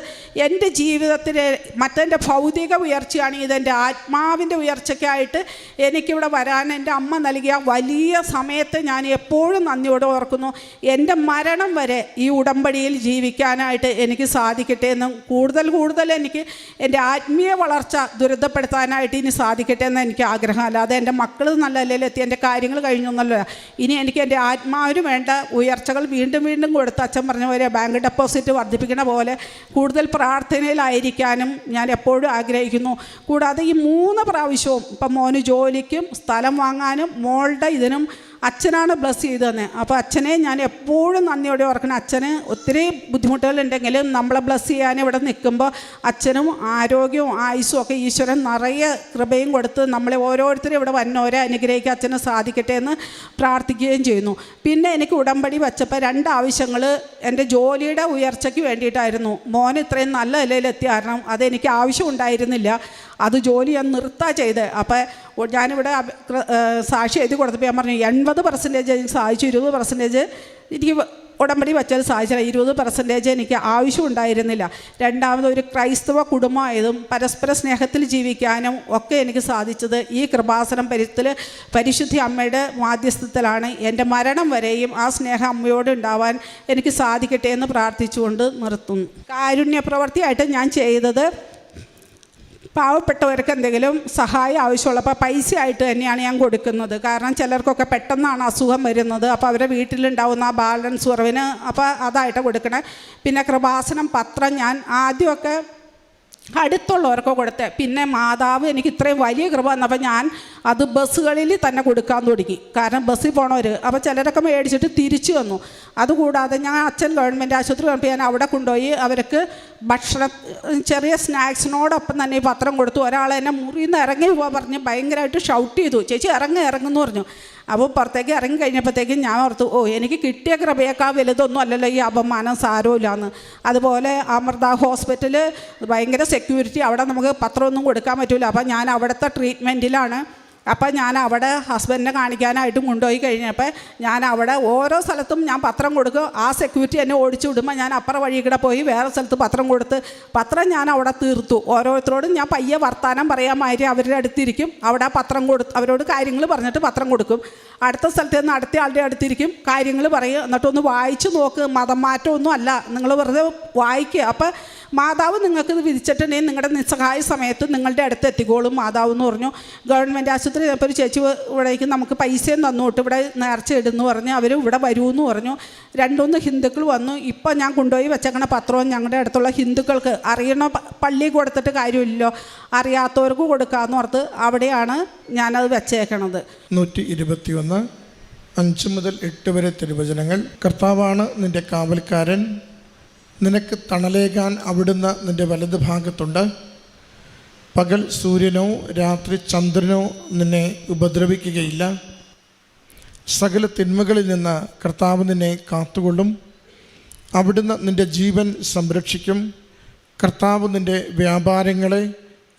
എൻ്റെ ജീവിതത്തിലെ മറ്റെൻ്റെ ഭൗതിക ഉയർച്ചയാണ്. ഇതെൻ്റെ ആത്മാവിൻ്റെ ഉയർച്ചയ്ക്കായിട്ട് എനിക്കിവിടെ വരാൻ എൻ്റെ അമ്മ നൽകിയ വലിയ സമയത്ത് ഞാൻ എപ്പോഴും നന്ദിയോടെ ഓർക്കുന്നു. എൻ്റെ മരണം വരെ ഈ ഉടമ്പടിയിൽ ജീവിക്കാനായിട്ട് എനിക്ക് സാധിക്കട്ടെ എന്നും കൂടുതൽ എനിക്ക് എൻ്റെ ആത്മീയ വളർച്ച ദുരിതപ്പെടുത്താനായിട്ട് ഇനി സാധിക്കട്ടെ എന്ന് എനിക്ക് ആഗ്രഹം. അല്ലാതെ എൻ്റെ മക്കൾ നല്ല നിലയിലെത്തി എൻ്റെ കാര്യങ്ങൾ കഴിഞ്ഞൊന്നല്ല. ഇനി എനിക്ക് എൻ്റെ ആത്മാവിന് വേണ്ട ഉയർച്ചകൾ വീണ്ടും കൊടുത്ത് അച്ഛൻ പറഞ്ഞ പോലെ ബാങ്ക് ഡെപ്പോസിറ്റ് വർദ്ധിപ്പിക്കുന്ന പോലെ കൂടുതൽ പ്രാർത്ഥനയിലായിരിക്കാനും ഞാൻ എപ്പോഴും ആഗ്രഹിക്കുന്നു. കൂടാതെ ഈ 3 പ്രാവശ്യവും ഇപ്പം മോന് ജോലിക്കും സ്ഥലം വാങ്ങാനും മോളുടെ ഇതിനും അച്ഛനാണ് ബ്ലസ് ചെയ്ത് തന്നെ. അപ്പോൾ അച്ഛനെ ഞാൻ എപ്പോഴും നന്ദിയോടെ ഓർക്കണം. അച്ഛന് ഒത്തിരി ബുദ്ധിമുട്ടുകളുണ്ടെങ്കിലും നമ്മളെ ബ്ലസ് ചെയ്യാൻ ഇവിടെ നിൽക്കുമ്പോൾ അച്ഛനും ആരോഗ്യവും ആയുസ്സും ഒക്കെ ഈശ്വരൻ നിറയെ കൃപയും കൊടുത്ത് നമ്മളെ ഓരോരുത്തരും ഇവിടെ വന്നവരെ അനുഗ്രഹിക്കാൻ അച്ഛന് സാധിക്കട്ടെ എന്ന് പ്രാർത്ഥിക്കുകയും ചെയ്യുന്നു. പിന്നെ എനിക്ക് ഉടമ്പടി വച്ചപ്പോൾ 2 ആവശ്യങ്ങൾ എൻ്റെ ജോലിയുടെ ഉയർച്ചയ്ക്ക് വേണ്ടിയിട്ടായിരുന്നു. മോൻ ഇത്രയും നല്ല നിലയിലെത്തിയ കാരണം അതെനിക്ക് ആവശ്യമുണ്ടായിരുന്നില്ല. അത് ജോലി ഞാൻ ചെയ്ത്. അപ്പോൾ ഞാനിവിടെ സാക്ഷി എഴുതി കൊടുത്തപ്പോൾ ഞാൻ പറഞ്ഞു 80% എനിക്ക് സാധിച്ചു, 20% എനിക്ക് ഉടമ്പടി വച്ചാൽ സാധിച്ചില്ല, 20% എനിക്ക് ആവശ്യമുണ്ടായിരുന്നില്ല. രണ്ടാമത് ഒരു ക്രൈസ്തവ കുടുംബമായതും പരസ്പര സ്നേഹത്തിൽ ജീവിക്കാനും ഒക്കെ എനിക്ക് സാധിച്ചത് ഈ കൃപാസനം പരിശുദ്ധി അമ്മയുടെ മാധ്യസ്ഥത്തിലാണ്. എൻ്റെ മരണം വരെയും ആ സ്നേഹം അമ്മയോട് ഉണ്ടാവാൻ എനിക്ക് സാധിക്കട്ടെ എന്ന് പ്രാർത്ഥിച്ചുകൊണ്ട് നിർത്തുന്നു. കാരുണ്യ പ്രവൃത്തിയായിട്ട് ഞാൻ ചെയ്തത് പാവപ്പെട്ടവർക്ക് എന്തെങ്കിലും സഹായം ആവശ്യമുള്ളപ്പോൾ പൈസ ആയിട്ട് തന്നെയാണ് ഞാൻ കൊടുക്കുന്നത്. കാരണം ചിലർക്കൊക്കെ പെട്ടെന്നാണ് അസുഖം വരുന്നത്. അപ്പോൾ അവരുടെ വീട്ടിലുണ്ടാവുന്ന ആ ബാലൻസ് കുറവിന് അപ്പോൾ അതായിട്ട് കൊടുക്കണേ. പിന്നെ കൃപാസനം പത്രം ഞാൻ ആദ്യമൊക്കെ അടുത്തുള്ളവർക്ക് കൊടുത്തേ. പിന്നെ മാതാവ് എനിക്ക് ഇത്രയും വലിയ കൃപ വന്നപ്പോൾ ഞാൻ അത് ബസ്സുകളിൽ തന്നെ കൊടുക്കാൻ തുടങ്ങി. കാരണം ബസ്സിൽ പോണവർ അപ്പോൾ ചിലരൊക്കെ മേടിച്ചിട്ട് തിരിച്ചു വന്നു. അതുകൂടാതെ ഞാൻ അച്ഛൻ ഗവൺമെൻറ് ആശുപത്രി വന്നപ്പോൾ ഞാൻ അവിടെ കൊണ്ടുപോയി അവർക്ക് ഭക്ഷണം ചെറിയ സ്നാക്സിനോടൊപ്പം തന്നെ ഈ പത്രം കൊടുത്തു. ഒരാൾ എന്നെ മുറിയിൽ നിന്ന് ഇറങ്ങി പോകാൻ പറഞ്ഞ് ഭയങ്കരമായിട്ട് ഷൗട്ട് ചെയ്തു, ചേച്ചി ഇറങ്ങുമെന്ന് പറഞ്ഞു. അപ്പോൾ പുറത്തേക്ക് ഇറങ്ങി കഴിഞ്ഞപ്പോഴത്തേക്കും ഞാൻ ഓർത്തു, എനിക്ക് കിട്ടിയ കൃപയേക്കാൾ വലുതൊന്നും അല്ലല്ലോ ഈ അപമാനം, സാരമില്ലാന്ന്. അതുപോലെ അമൃത ഹോസ്പിറ്റൽ ഭയങ്കര സെക്യൂരിറ്റി, അവിടെ നമുക്ക് പത്രമൊന്നും കൊടുക്കാൻ പറ്റില്ല. അപ്പോൾ ഞാൻ അവിടുത്തെ ട്രീറ്റ്മെൻറ്റിലാണ്. അപ്പം ഞാൻ അവിടെ ഹസ്ബൻഡിനെ കാണിക്കാനായിട്ടും കൊണ്ടുപോയി കഴിഞ്ഞപ്പോൾ ഞാൻ അവിടെ ഓരോ സ്ഥലത്തും ഞാൻ പത്രം കൊടുക്കും. ആ സെക്യൂരിറ്റി എന്നെ ഓടിച്ചു വിടുമ്പോൾ ഞാൻ അപ്പുറം വഴി കൂടെ പോയി വേറെ സ്ഥലത്ത് പത്രം കൊടുത്ത് ഞാൻ അവിടെ തീർത്തു. ഓരോരുത്തരോടും ഞാൻ പയ്യെ വർത്താനം പറയാൻ മാതിരി അവരുടെ അടുത്തിരിക്കും. അവിടെ പത്രം അവരോട് കാര്യങ്ങൾ പറഞ്ഞിട്ട് പത്രം കൊടുക്കും. അടുത്ത സ്ഥലത്ത് നിന്ന് അടുത്ത ആളുടെ അടുത്തിരിക്കും, കാര്യങ്ങൾ പറയും. എന്നിട്ടൊന്ന് വായിച്ച് നോക്ക്, മതം മാറ്റമൊന്നും അല്ല, നിങ്ങൾ വെറുതെ വായിക്കുക. അപ്പം മാതാവ് നിങ്ങൾക്ക് ഇത് വിധിച്ചിട്ടുണ്ടെങ്കിൽ നിങ്ങളുടെ നിസ്സഹായ സമയത്ത് നിങ്ങളുടെ അടുത്ത് എത്തിക്കോളും മാതാവ് എന്ന് പറഞ്ഞു. ഗവൺമെൻറ് ആശുപത്രി ചിലപ്പോൾ ഒരു ചേച്ചി ഇവിടേക്ക് നമുക്ക് പൈസയും തന്നോട്ട് ഇവിടെ നേർച്ച ഇടുന്നു പറഞ്ഞ് അവർ ഇവിടെ വരുമെന്ന് പറഞ്ഞു. 2-3 ഹിന്ദുക്കൾ വന്നു. ഇപ്പം ഞാൻ കൊണ്ടുപോയി വെച്ചേക്കണ പത്രവും ഞങ്ങളുടെ അടുത്തുള്ള ഹിന്ദുക്കൾക്ക് അറിയണ പള്ളി കൊടുത്തിട്ട് കാര്യമില്ലല്ലോ, അറിയാത്തവർക്ക് കൊടുക്കാമെന്ന് ഓർത്ത് അവിടെയാണ് ഞാനത് വെച്ചേക്കണത്. 121 5 മുതൽ 8 വരെ തിരുവചനങ്ങൾ. കർത്താവാണ് നിൻ്റെ കാവൽക്കാരൻ, നിനക്ക് തണലേകാൻ അവിടുന്ന് നിൻ്റെ വലത് ഭാഗത്തുണ്ട്. പകൽ സൂര്യനോ രാത്രി ചന്ദ്രനോ നിന്നെ ഉപദ്രവിക്കുകയില്ല. സകല തിന്മകളിൽ നിന്ന് കർത്താവ് നിന്നെ കാത്തുകൊള്ളും. അവിടുന്ന് നിൻ്റെ ജീവൻ സംരക്ഷിക്കും. കർത്താവ് നിൻ്റെ വ്യാപാരങ്ങളെ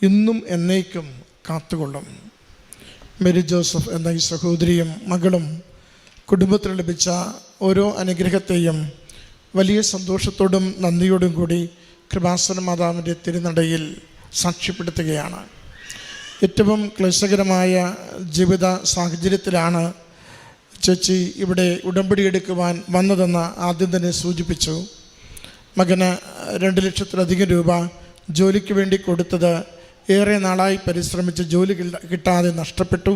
ഇന്നും എന്നേക്കും കാത്തുകൊള്ളും. മേരി ജോസഫ് എന്ന ഈ സഹോദരിയും മകളും കുടുംബത്തിന് ലഭിച്ച ഓരോ അനുഗ്രഹത്തെയും വലിയ സന്തോഷത്തോടും നന്ദിയോടും കൂടി കൃപാസന മാതാവിൻ്റെ തിരുനടയിൽ സാക്ഷ്യപ്പെടുത്തുകയാണ്. ഏറ്റവും ക്ലേശകരമായ ജീവിത സാഹചര്യത്തിലാണ് ചേച്ചി ഇവിടെ ഉടമ്പടി എടുക്കുവാൻ വന്നതെന്ന് ആദ്യം തന്നെ സൂചിപ്പിച്ചു. മകന് 2 ലക്ഷത്തിലധികം രൂപ ജോലിക്ക് വേണ്ടി കൊടുത്തത് ഏറെ നാളായി പരിശ്രമിച്ച് ജോലി കിട്ടാതെ നഷ്ടപ്പെട്ടു.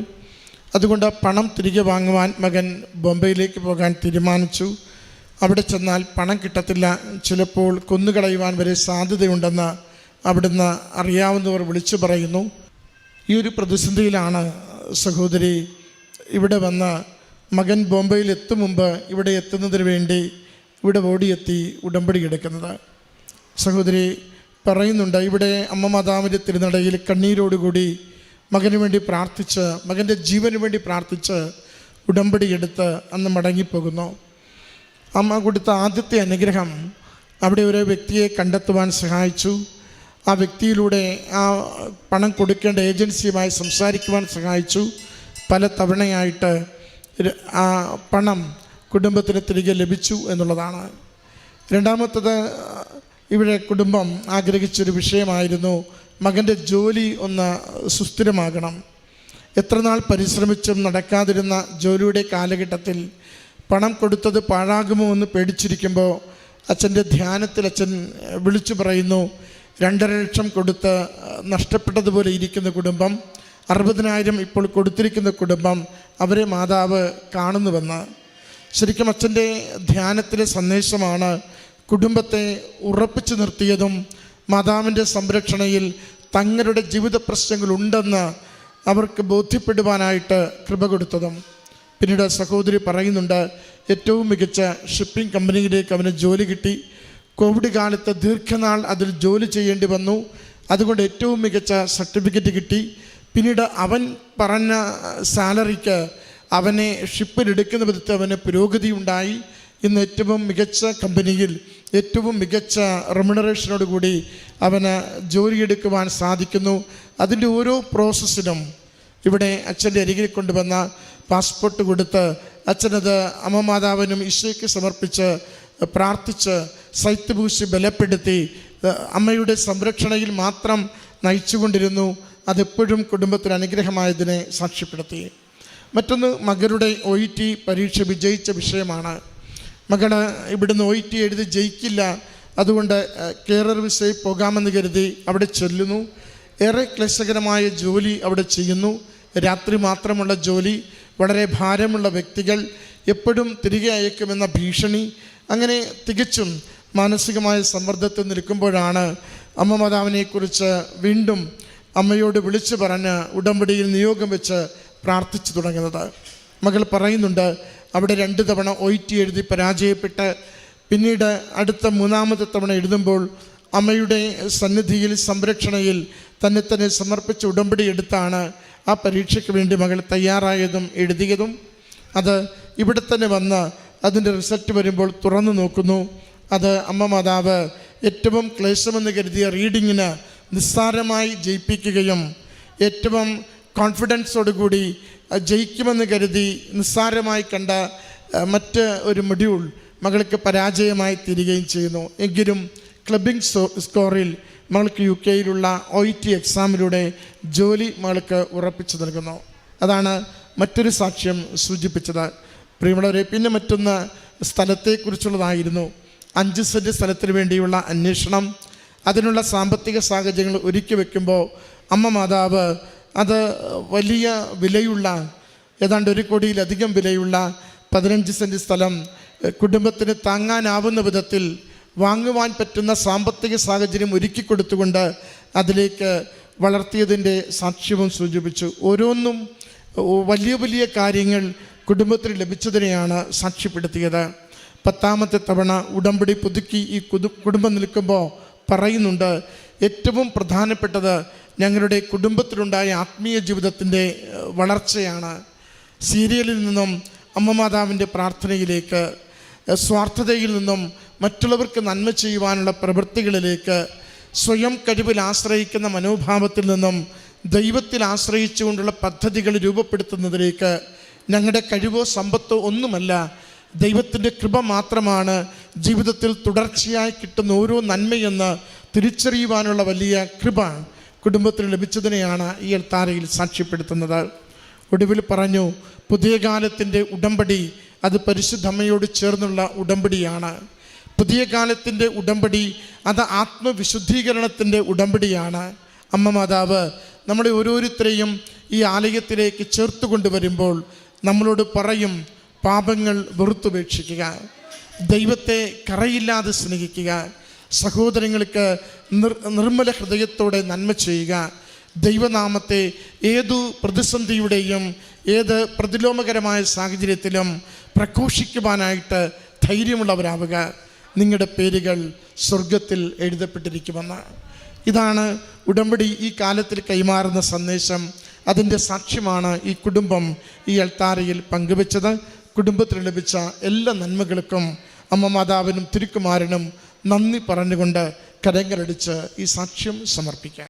അതുകൊണ്ട് പണം തിരികെ വാങ്ങുവാൻ മകൻ ബോംബെയിലേക്ക് പോകാൻ തീരുമാനിച്ചു. അവിടെ ചെന്നാൽ പണം കിട്ടത്തില്ല, ചിലപ്പോൾ കൊന്നുകളയുവാൻ വരെ സാധ്യതയുണ്ടെന്ന് അവിടുന്ന് അറിയാവുന്നവർ വിളിച്ചു പറയുന്നു. ഈ ഒരു പ്രതിസന്ധിയിലാണ് സഹോദരി ഇവിടെ വന്ന് മകൻ ബോംബെയിൽ എത്തും മുമ്പ് ഇവിടെ എത്തുന്നതിന് വേണ്ടി ഇവിടെ ഓടിയെത്തി ഉടമ്പടി എടുക്കുന്നത്. സഹോദരി പറയുന്നുണ്ട്, ഇവിടെ അമ്മ മാതാവിൻ്റെ തിരുനടയിൽ കണ്ണീരോടുകൂടി മകന് വേണ്ടി പ്രാർത്ഥിച്ച്, മകൻ്റെ ജീവന് വേണ്ടി പ്രാർത്ഥിച്ച് ഉടമ്പടി എടുത്ത് അന്ന് മടങ്ങിപ്പോകുന്നു. അമ്മ കൊടുത്ത ആദ്യത്തെ അനുഗ്രഹം അവിടെ ഒരു വ്യക്തിയെ കണ്ടെത്തുവാൻ സഹായിച്ചു. ആ വ്യക്തിയിലൂടെ ആ പണം കൊടുക്കേണ്ട ഏജൻസിയുമായി സംസാരിക്കുവാൻ സഹായിച്ചു. പല തവണയായിട്ട് ആ പണം കുടുംബത്തിന് തിരികെ ലഭിച്ചു എന്നുള്ളതാണ്. രണ്ടാമത്തത്, ഇവിടെ കുടുംബം ആഗ്രഹിച്ചൊരു വിഷയമായിരുന്നു മകൻ്റെ ജോലി ഒന്ന് സുസ്ഥിരമാകണം. എത്ര നാൾ പരിശ്രമിച്ചും നടക്കാതിരുന്ന ജോലിയുടെ കാലഘട്ടത്തിൽ പണം കൊടുത്തത് പാഴാകുമോ എന്ന് പേടിച്ചിരിക്കുമ്പോൾ അച്ഛൻ്റെ ധ്യാനത്തിൽ അച്ഛൻ വിളിച്ചു പറയുന്നു, 2.5 ലക്ഷം കൊടുത്ത് നഷ്ടപ്പെട്ടതുപോലെ ഇരിക്കുന്ന കുടുംബം, 60,000 ഇപ്പോൾ കൊടുത്തിരിക്കുന്ന കുടുംബം, അവരെ മാതാവ് കാണുന്നുവെന്ന്. ശരിക്കും അച്ഛൻ്റെ ധ്യാനത്തിലെ സന്ദേശമാണ് കുടുംബത്തെ ഉറപ്പിച്ചു നിർത്തിയതും മാതാവിൻ്റെ സംരക്ഷണയിൽ തങ്ങളുടെ ജീവിത പ്രശ്നങ്ങളുണ്ടെന്ന് അവർക്ക് ബോധ്യപ്പെടുവാനായിട്ട് കൃപ കൊടുത്തതും. പിന്നീട് സഹോദരി പറയുന്നുണ്ട്, ഏറ്റവും മികച്ച ഷിപ്പിംഗ് കമ്പനിയിലേക്ക് അവന് ജോലി കിട്ടി. കോവിഡ് കാലത്ത് ദീർഘനാൾ അതിൽ ജോലി ചെയ്യേണ്ടി വന്നു. അതുകൊണ്ട് ഏറ്റവും മികച്ച സർട്ടിഫിക്കറ്റ് കിട്ടി. പിന്നീട് അവൻ പറഞ്ഞ സാലറിക്ക് അവനെ ഷിപ്പിലെടുക്കുന്ന വിധത്തിൽ അവന് പുരോഗതി ഉണ്ടായി. ഇന്ന് ഏറ്റവും മികച്ച കമ്പനിയിൽ ഏറ്റവും മികച്ച റെമ്യൂണറേഷനോട് കൂടി അവന് ജോലിയെടുക്കുവാൻ സാധിക്കുന്നു. അതിൻ്റെ ഓരോ പ്രോസസ്സിനും ഇവിടെ അച്ഛൻ്റെ അരികിൽ കൊണ്ടുവന്ന പാസ്പോർട്ട് കൊടുത്ത് അച്ഛനത് അമ്മ മാതാവിനും ഈശോയ്ക്ക് സമർപ്പിച്ച് പ്രാർത്ഥിച്ച് സൈത്യപൂശി ബലപ്പെടുത്തി അമ്മയുടെ സംരക്ഷണയിൽ മാത്രം നയിച്ചുകൊണ്ടിരുന്നു. അതെപ്പോഴും കുടുംബത്തിന് അനുഗ്രഹമായതിനെ സാക്ഷ്യപ്പെടുത്തി. മറ്റൊന്ന്, മകളുടെ OET പരീക്ഷ വിജയിച്ച വിഷയമാണ്. മകൾ ഇവിടുന്ന് OET എഴുതി ജയിക്കില്ല, അതുകൊണ്ട് കേരള വിസയിൽ പോകാമെന്ന് കരുതി അവിടെ ചെല്ലുന്നു. ഏറെ ക്ലേശകരമായ ജോലി അവിടെ ചെയ്യുന്നു. രാത്രി മാത്രമുള്ള ജോലി, വളരെ ഭാരമുള്ള വ്യക്തികൾ, എപ്പോഴും തിരികെ അയക്കുമെന്ന ഭീഷണി. അങ്ങനെ തികച്ചും മാനസികമായ സമ്മർദ്ദത്തിൽ നിൽക്കുമ്പോഴാണ് അമ്മ മാതാവിനെക്കുറിച്ച് വീണ്ടും അമ്മയോട് വിളിച്ചു പറഞ്ഞ് ഉടമ്പടിയിൽ നിയോഗം വെച്ച് പ്രാർത്ഥിച്ചു തുടങ്ങുന്നത്. മകൾ പറയുന്നുണ്ട്, അവിടെ 2 തവണ OET എഴുതി പരാജയപ്പെട്ട് പിന്നീട് അടുത്ത 3ാമത്തെ തവണ എഴുതുമ്പോൾ അമ്മയുടെ സന്നിധിയിൽ സംരക്ഷണയിൽ തന്നെ സമർപ്പിച്ച് ഉടമ്പടി എടുത്താണ് ആ പരീക്ഷയ്ക്ക് വേണ്ടി മകൾ തയ്യാറായതും എഴുതിയതും. അത് ഇവിടെ തന്നെ വന്ന് അതിൻ്റെ റിസൾട്ട് വരുമ്പോൾ തുറന്നു നോക്കുന്നു. അത് അമ്മ മാതാവ് ഏറ്റവും ക്ലേശമെന്ന് കരുതിയ റീഡിങ്ങിന് നിസ്സാരമായി ജയിപ്പിക്കുകയും ഏറ്റവും കോൺഫിഡൻസോടുകൂടി ജയിക്കുമെന്ന് കരുതി നിസ്സാരമായി കണ്ട മറ്റ് ഒരു മൊഡ്യൂൾ മകൾക്ക് പരാജയമായി തീരുകയും ചെയ്യുന്നു. എങ്കിലും ക്ലബിംഗ് സ്കോറിൽ മകൾക്ക് UK യിലുള്ള OET എക്സാമിലൂടെ ജോലി മകൾക്ക് ഉറപ്പിച്ചു നൽകുന്നു. അതാണ് മറ്റൊരു സാക്ഷ്യം സൂചിപ്പിച്ചത്. പ്രിയമുള്ളവരെ, പിന്നെ മറ്റൊന്ന് സ്ഥലത്തെക്കുറിച്ചുള്ളതായിരുന്നു. 5 സെൻറ്റ് സ്ഥലത്തിന് വേണ്ടിയുള്ള അന്വേഷണം. അതിനുള്ള സാമ്പത്തിക സാഹചര്യങ്ങൾ ഒരുക്കി വയ്ക്കുമ്പോൾ അമ്മ മാതാവ് അത് വലിയ വിലയുള്ള, ഏതാണ്ട് 1 കോടിയിലധികം വിലയുള്ള 15 സെൻറ്റ് സ്ഥലം കുടുംബത്തിന് താങ്ങാനാവുന്ന വിധത്തിൽ വാങ്ങുവാൻ പറ്റുന്ന സാമ്പത്തിക സാഹചര്യം ഒരുക്കി കൊടുത്തുകൊണ്ട് അതിലേക്ക് വളർത്തിയതിൻ്റെ സാക്ഷ്യവും സൂചിപ്പിച്ചു. ഓരോന്നും വലിയ വലിയ കാര്യങ്ങൾ കുടുംബത്തിന് ലഭിച്ചതിനെയാണ് സാക്ഷ്യപ്പെടുത്തിയത്. 10ാമത്തെ തവണ ഉടമ്പടി പുതുക്കി ഈ കുടുംബം നിൽക്കുമ്പോൾ പറയുന്നുണ്ട്, ഏറ്റവും പ്രധാനപ്പെട്ടത് ഞങ്ങളുടെ കുടുംബത്തിലുണ്ടായ ആത്മീയ ജീവിതത്തിൻ്റെ വളർച്ചയാണ്. സീരിയലിൽ നിന്നും അമ്മ മാതാവിൻ്റെ പ്രാർത്ഥനയിലേക്ക്, സ്വാർത്ഥതയിൽ നിന്നും മറ്റുള്ളവർക്ക് നന്മ ചെയ്യുവാനുള്ള പ്രവൃത്തികളിലേക്ക്, സ്വയം കഴിവിൽ ആശ്രയിക്കുന്ന മനോഭാവത്തിൽ നിന്നും ദൈവത്തിൽ ആശ്രയിച്ചുകൊണ്ടുള്ള പദ്ധതികൾ രൂപപ്പെടുത്തുന്നതിലേക്ക്, ഞങ്ങളുടെ കഴിവോ സമ്പത്തോ ഒന്നുമല്ല, ദൈവത്തിൻ്റെ കൃപ മാത്രമാണ് ജീവിതത്തിൽ തുടർച്ചയായി കിട്ടുന്ന ഓരോ നന്മയെന്ന് തിരിച്ചറിയുവാനുള്ള വലിയ കൃപ കുടുംബത്തിന് ലഭിച്ചതിനെയാണ് ഈ അൾത്താരയിൽ സാക്ഷ്യപ്പെടുത്തുന്നത്. ഒടുവിൽ പറഞ്ഞു, പുതിയ കാലത്തിൻ്റെ ഉടമ്പടി അത് പരിശുദ്ധമ്മയോട് ചേർന്നുള്ള ഉടമ്പടിയാണ്. പുതിയ കാലത്തിൻ്റെ ഉടമ്പടി അത് ആത്മവിശുദ്ധീകരണത്തിൻ്റെ ഉടമ്പടിയാണ്. അമ്മ മാതാവ് നമ്മളെ ഓരോരുത്തരെയും ഈ ആലയത്തിലേക്ക് ചേർത്ത് കൊണ്ടുവരുമ്പോൾ നമ്മളോട് പറയും, പാപങ്ങൾ വെറുത്തുപേക്ഷിക്കുക, ദൈവത്തെ കറയില്ലാതെ സ്നേഹിക്കുക, സഹോദരങ്ങൾക്ക് നിർമ്മല ഹൃദയത്തോടെ നന്മ ചെയ്യുക, ദൈവനാമത്തെ ഏതു പ്രതിസന്ധിയുടെയും ഏത് പ്രതിലോമകരമായ സാഹചര്യത്തിലും പ്രഘോഷിക്കുവാനായിട്ട് ധൈര്യമുള്ളവരാവുക, നിങ്ങളുടെ പേരുകൾ സ്വർഗത്തിൽ എഴുതപ്പെട്ടിരിക്കുമെന്ന്. ഇതാണ് ഉടമ്പടി ഈ കാലത്തിൽ കൈമാറുന്ന സന്ദേശം. അതിൻ്റെ സാക്ഷ്യമാണ് ഈ കുടുംബം ഈ അൾത്താരയിൽ പങ്കുവെച്ചത്. കുടുംബത്തിന് ലഭിച്ച എല്ലാ നന്മകൾക്കും അമ്മ മാതാവിനും തിരുക്കുമാരനും നന്ദി പറഞ്ഞുകൊണ്ട് കരങ്ങളടിച്ച് ഈ സാക്ഷ്യം സമർപ്പിക്കാം.